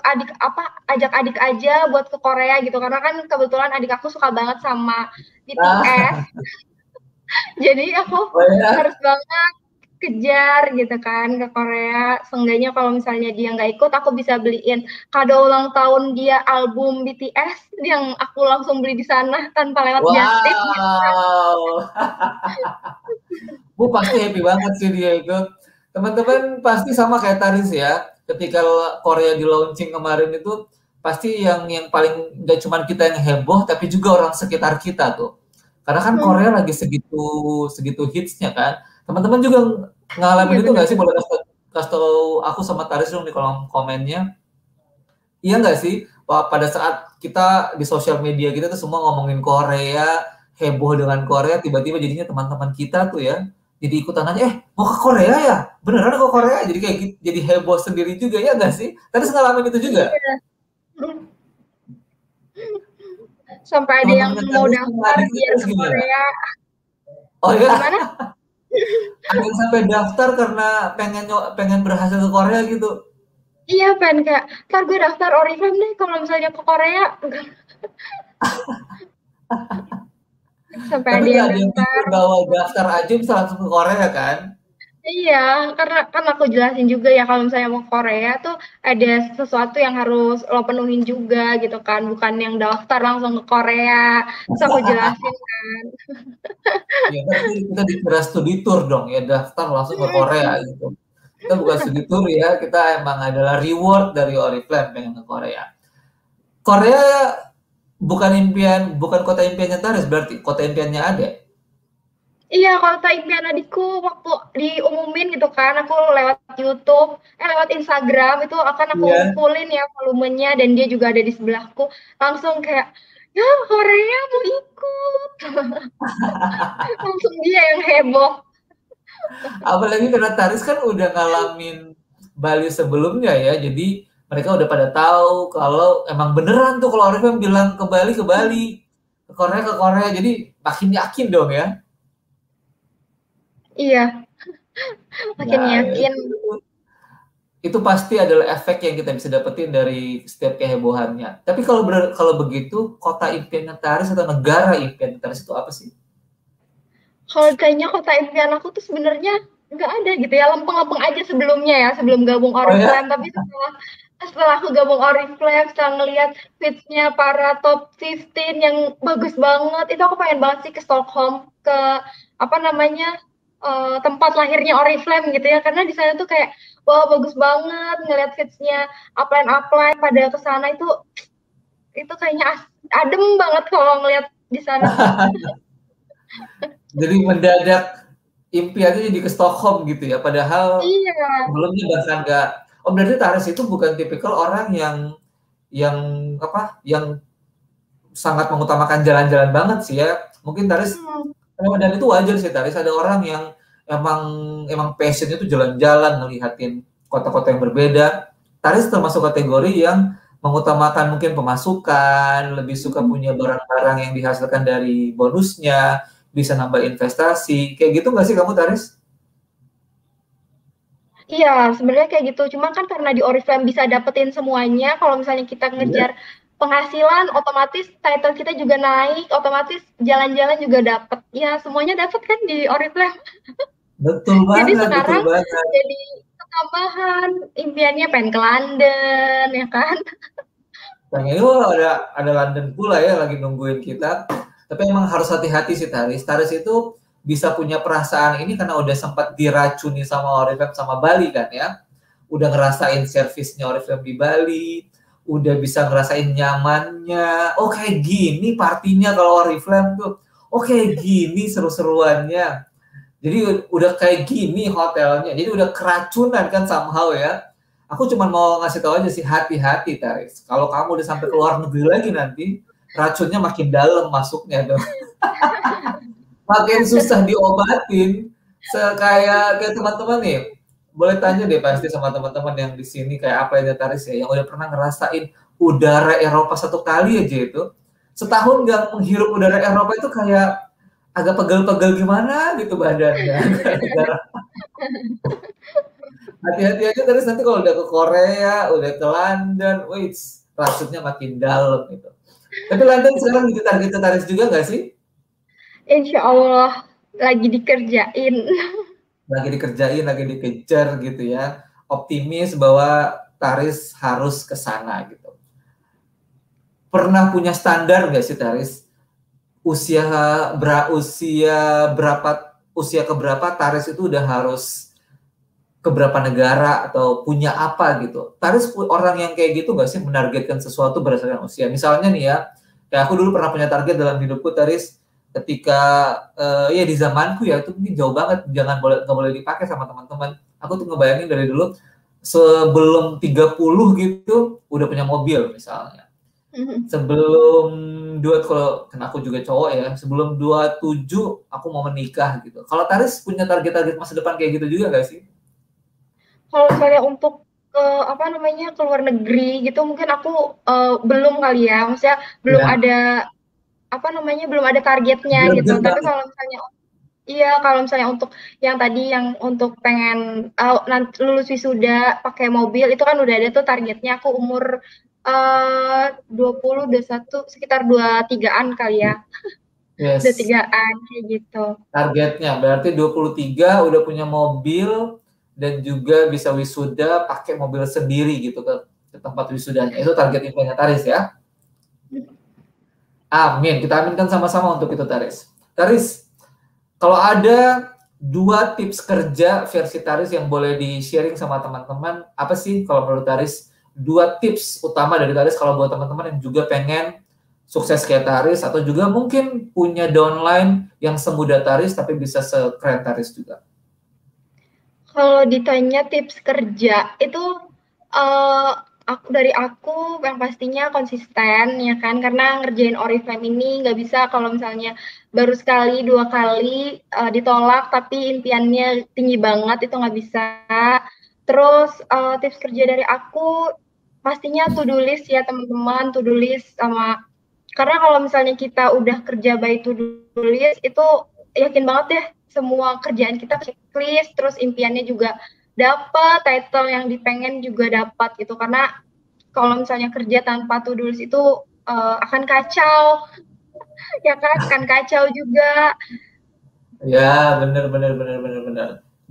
ajak adik aja buat ke Korea gitu, karena kan kebetulan adik aku suka banget sama BTS. Jadi aku harus banget kejar gitu kan ke Korea. Seenggaknya kalau misalnya dia nggak ikut, aku bisa beliin kado ulang tahun dia album BTS yang aku langsung beli di sana tanpa lewat jastip. Bu pasti happy banget sih dia itu. Teman-teman pasti sama kayak Taris ya, ketika Korea di launching kemarin itu pasti yang paling nggak cuma kita yang heboh, tapi juga orang sekitar kita tuh. Karena kan Korea lagi segitu hitsnya kan. Teman-teman juga ngalamin itu nggak sih? Boleh kasih tahu aku sama Taris dong di kolom komennya. Iya nggak sih? Wah, pada saat kita di sosial media kita tuh semua ngomongin Korea, heboh dengan Korea, tiba-tiba jadinya teman-teman kita tuh ya jadi ikutan aja, mau ke Korea ya? Beneran ke Korea? Jadi kayak gitu, jadi heboh sendiri juga ya nggak sih? Tadi ngalamin itu juga? Iya. Sampai ada yang mau daftar biar ke Korea. Oh ya? Gimana? Ada yang sampai daftar karena pengen berhasil ke Korea gitu? Iya, pengen kayak, ntar gue daftar Oriflame deh kalau misalnya ke Korea. Sampai tapi ada yang daftar. Bawa daftar aja bisa langsung ke Korea kan? Iya, karena kan aku jelasin juga ya kalau misalnya mau ke Korea tuh ada sesuatu yang harus lo penuhin juga gitu kan, bukan yang daftar langsung ke Korea. Terus aku jelasin kan. Ya berarti kita dikira studi tour dong ya, daftar langsung ke Korea gitu. Kita bukan studi tour ya, kita emang adalah reward dari Oriflame pengen ke Korea. Korea bukan kota impiannya Taris, berarti kota impiannya ada. Iya, kota impian adikku waktu diumumin gitu kan, aku lewat YouTube, lewat Instagram itu akan aku kumpulin ya volumenya, dan dia juga ada di sebelahku. Langsung kayak, ya Korea mau ikut. Langsung dia yang heboh. Apalagi karena Taris kan udah ngalamin Bali sebelumnya ya, jadi mereka udah pada tahu kalau emang beneran tuh kalau Oriflame bilang ke Bali, ke Korea, jadi makin yakin dong ya. Iya, makin Nah, yakin. itu pasti adalah efek yang kita bisa dapetin dari setiap kehebohannya. Tapi kalau begitu, kota impian Taris atau negara impian Taris itu apa sih? Kalau kayaknya kota impian aku tuh sebenarnya nggak ada gitu ya, lempeng-lempeng aja sebelumnya ya, sebelum gabung Oh ya? Oriflame. Tapi setelah aku gabung Oriflame, setelah ngelihat feeds-nya para top 15 yang bagus banget, itu aku pengen banget sih ke Stockholm, ke apa namanya, tempat lahirnya Oriflame gitu ya, karena di sana tuh kayak wah bagus banget ngelihat feeds-nya, upline pada ke sana itu kayaknya adem banget kalau ngelihat di sana. Jadi mendadak impiannya jadi ke Stockholm gitu ya, padahal Iya. sebelumnya bahkan nggak. Oh berarti Taris itu bukan tipikal orang yang yang sangat mengutamakan jalan-jalan banget sih ya. Mungkin Taris dan itu wajar sih Taris, ada orang yang emang passionnya itu jalan-jalan ngelihatin kota-kota yang berbeda. Taris termasuk kategori yang mengutamakan mungkin pemasukan, lebih suka punya barang-barang yang dihasilkan dari bonusnya, bisa nambah investasi. Kayak gitu nggak sih kamu Taris? Iya, sebenarnya kayak gitu. Cuma kan karena di Oriflame bisa dapetin semuanya, kalau misalnya kita ngejar penghasilan, otomatis title kita juga naik, otomatis jalan-jalan juga dapet. Ya, semuanya dapet kan di Oriflame. Betul Jadi banget, betul sekarang banget. jadi tambahan impiannya pengen ke London, ya kan? Pengen ada London pula ya lagi nungguin kita. Tapi emang harus hati-hati sih Taris. Taris itu bisa punya perasaan ini karena udah sempat diracuni sama Oriflame sama Bali kan ya. Udah ngerasain servisnya Oriflame di Bali, udah bisa ngerasain nyamannya. Oh kayak gini partinya kalau Oriflame tuh. Oh kayak gini seru-seruannya. Jadi udah kayak gini hotelnya. Jadi udah keracunan kan somehow ya. Aku cuma mau ngasih tahu aja sih hati-hati Taris. Kalau kamu udah sampai ke luar negeri lagi nanti, racunnya makin dalam masuknya dong. Makin susah diobatin. Kayak teman-teman nih, boleh tanya deh pasti sama teman-teman yang di sini kayak apa ya Taris ya, yang udah pernah ngerasain udara Eropa satu kali aja itu. Setahun nggak menghirup udara Eropa itu kayak agak pegel-pegel gimana gitu badannya. Hati-hati aja terus nanti kalau udah ke Korea, udah ke London, wait, racunnya makin dalam gitu. Tapi London sekarang gitu target Taris juga nggak sih? Insya Allah lagi dikerjain. Lagi dikerjain, lagi dikejar gitu ya. Optimis bahwa Taris harus ke sana gitu. Pernah punya standar nggak sih Taris? Usia keberapa Taris itu udah harus ke berapa negara atau punya apa gitu. Taris orang yang kayak gitu nggak sih menargetkan sesuatu berdasarkan usia. Misalnya nih ya, kayak aku dulu pernah punya target dalam hidupku Taris ketika ya di zamanku ya itu ini jauh banget, nggak boleh dipakai sama teman-teman. Aku tuh ngebayangin dari dulu sebelum 30 gitu udah punya mobil misalnya. Sebelum kalau karena aku juga cowok ya, sebelum 27 aku mau menikah gitu. Kalau Taris punya target-target masa depan kayak gitu juga nggak sih? Kalau misalnya untuk apa namanya ke luar negeri gitu mungkin aku belum kali ya, maksudnya belum ada apa namanya belum ada targetnya gitu. Tapi kalau misalnya kalau misalnya untuk yang tadi yang untuk pengen nanti lulus wisuda pakai mobil itu kan udah ada tuh targetnya. Aku umur 20, 21 sekitar 23-an kali ya. Yes. 23-an kayak gitu. Targetnya berarti 23 udah punya mobil dan juga bisa wisuda pakai mobil sendiri gitu ke tempat wisudanya. Itu target impiannya Taris ya. Amin. Kita aminkan sama-sama untuk itu Taris. Taris, kalau ada 2 tips kerja versi Taris yang boleh di-sharing sama teman-teman, apa sih kalau menurut Taris 2 tips utama dari Taris kalau buat teman-teman yang juga pengen sukses kayak Taris atau juga mungkin punya downline yang semudah Taris tapi bisa sekeren Taris juga? Kalau ditanya tips kerja itu dari aku yang pastinya konsisten ya kan, karena ngerjain Oriflame ini nggak bisa kalau misalnya baru sekali 2 kali ditolak tapi impiannya tinggi banget, itu nggak bisa. Terus tips kerja dari aku pastinya to do list ya teman-teman, to do list sama, karena kalau misalnya kita udah kerja by to do list itu yakin banget deh semua kerjaan kita checklist, terus impiannya juga dapat, title yang dipengen juga dapat gitu. Karena kalau misalnya kerja tanpa to do list itu akan kacau, ya kan? Akan kacau juga. Ya, benar.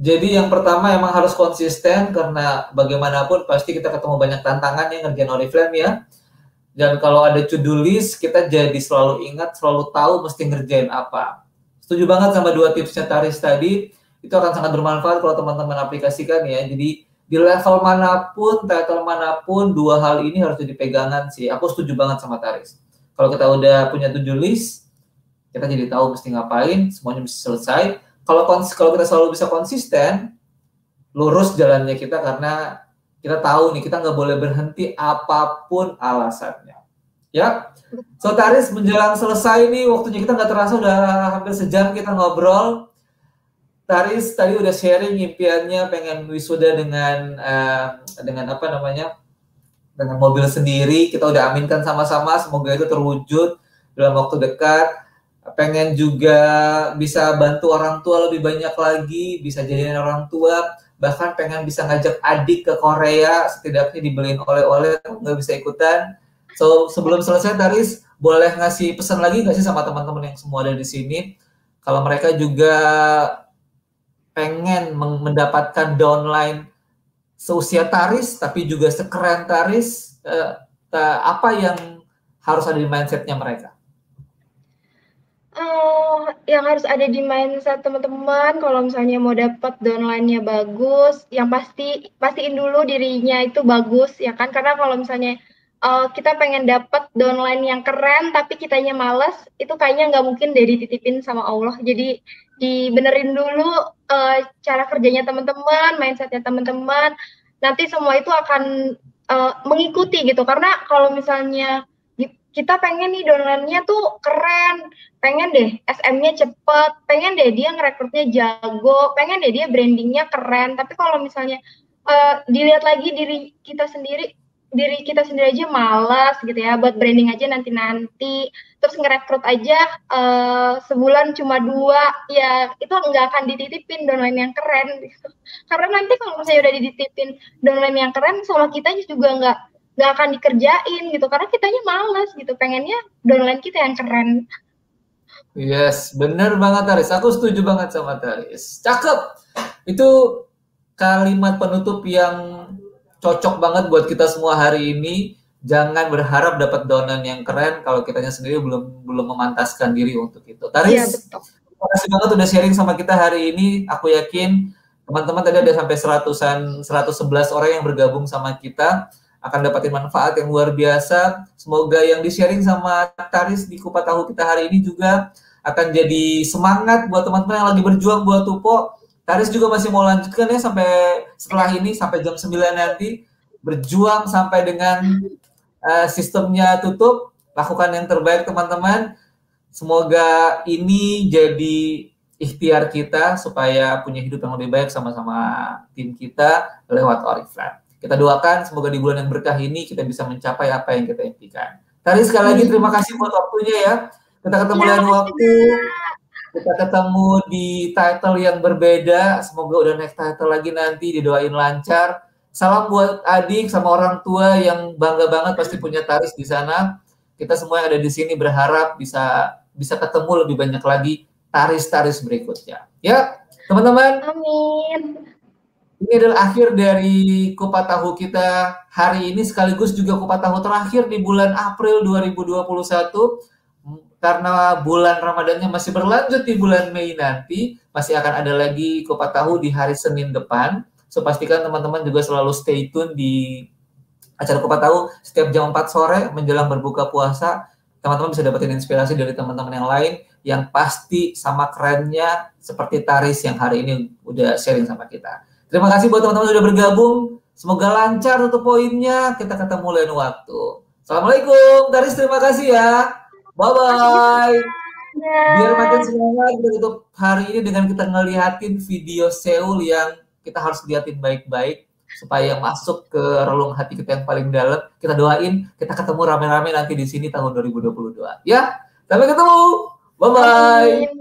Jadi yang pertama emang harus konsisten, karena bagaimanapun pasti kita ketemu banyak tantangan yang ngerjain Oriflame ya. Dan kalau ada to-do list, kita jadi selalu ingat, selalu tahu mesti ngerjain apa. Setuju banget sama 2 tipsnya Taris tadi, itu akan sangat bermanfaat kalau teman-teman aplikasikan ya. Jadi di level manapun, title manapun, 2 hal ini harus jadi pegangan sih. Aku setuju banget sama Taris. Kalau kita udah punya to-do list, kita jadi tahu mesti ngapain, semuanya bisa selesai. Kalau kita selalu bisa konsisten, lurus jalannya kita, karena kita tahu nih, kita nggak boleh berhenti apapun alasannya. Ya, so Taris menjelang selesai nih, waktunya kita nggak terasa, udah hampir sejam kita ngobrol. Taris tadi udah sharing impiannya pengen wisuda dengan apa namanya, dengan mobil sendiri. Kita udah aminkan sama-sama, semoga itu terwujud dalam waktu dekat. Pengen juga bisa bantu orang tua lebih banyak lagi, bisa jadiin orang tua, bahkan pengen bisa ngajak adik ke Korea, setidaknya dibeliin oleh-oleh, nggak bisa ikutan. So sebelum selesai Taris, boleh ngasih pesan lagi nggak sih sama teman-teman yang semua ada di sini, kalau mereka juga pengen mendapatkan downline seusia Taris tapi juga sekeren Taris, apa yang harus ada di mindsetnya mereka? Yang harus ada di mindset teman-teman kalau misalnya mau dapat downline-nya bagus, yang pastiin dulu dirinya itu bagus ya kan, karena kalau misalnya kita pengen dapat downline yang keren tapi kitanya males, itu kayaknya nggak mungkin deh dititipin sama Allah. Jadi dibenerin dulu cara kerjanya teman-teman, mindsetnya teman-teman, nanti semua itu akan mengikuti gitu. Karena kalau misalnya kita pengen nih downline-nya tuh keren, pengen deh SM-nya cepet, pengen deh dia ngerekrutnya jago, pengen deh dia brandingnya keren, tapi kalau misalnya dilihat lagi diri kita sendiri aja malas gitu ya, buat branding aja nanti, terus ngerekrut aja sebulan cuma 2, ya itu nggak akan dititipin downline yang keren gitu. Karena nanti kalau misalnya udah dititipin downline yang keren, sama kita juga nggak akan dikerjain gitu, karena kitanya malas gitu, pengennya downline kita yang keren. Yes, bener banget Taris, aku setuju banget sama Taris. Cakep, itu kalimat penutup yang cocok banget buat kita semua hari ini. Jangan berharap dapat downline yang keren kalau kitanya sendiri belum memantaskan diri untuk itu. Taris, ya, betul. Terima kasih banget udah sharing sama kita hari ini. Aku yakin teman-teman tadi ada sampai 111 orang yang bergabung sama kita, akan dapatin manfaat yang luar biasa. Semoga yang di-sharing sama Taris di Kupat Tahu kita hari ini juga akan jadi semangat buat teman-teman yang lagi berjuang buat Tupo. Taris juga masih mau lanjutkan ya sampai setelah ini, sampai jam 9 nanti. Berjuang sampai dengan sistemnya tutup. Lakukan yang terbaik teman-teman. Semoga ini jadi ikhtiar kita supaya punya hidup yang lebih baik sama-sama tim kita lewat Oriflame. Kita doakan semoga di bulan yang berkah ini kita bisa mencapai apa yang kita impikan. Taris, sekali lagi terima kasih buat waktunya ya. Kita ketemu lain waktu. Kita ketemu di title yang berbeda. Semoga udah next title lagi nanti, didoain lancar. Salam buat adik sama orang tua yang bangga banget pasti punya Taris di sana. Kita semua yang ada di sini berharap bisa ketemu lebih banyak lagi Taris-Taris berikutnya. Ya, teman-teman. Amin. Ini adalah akhir dari Kupat Tahu kita hari ini, sekaligus juga Kupat Tahu terakhir di bulan April 2021. Karena bulan Ramadannya masih berlanjut di bulan Mei nanti, masih akan ada lagi Kupat Tahu di hari Senin depan. So pastikan teman-teman juga selalu stay tune di acara Kupat Tahu setiap jam 4 sore menjelang berbuka puasa. Teman-teman bisa dapetin inspirasi dari teman-teman yang lain yang pasti sama kerennya seperti Taris yang hari ini udah sharing sama kita. Terima kasih buat teman-teman sudah bergabung. Semoga lancar untuk poinnya. Kita ketemu lain waktu. Assalamualaikum, Taris, terima kasih ya. Bye-bye. Biar makin semangat kita tutup hari ini dengan kita ngeliatin video Seoul yang kita harus liatin baik-baik supaya masuk ke relung hati kita yang paling dalam. Kita doain, kita ketemu rame-rame nanti di sini tahun 2022. Ya, sampai ketemu. Bye-bye.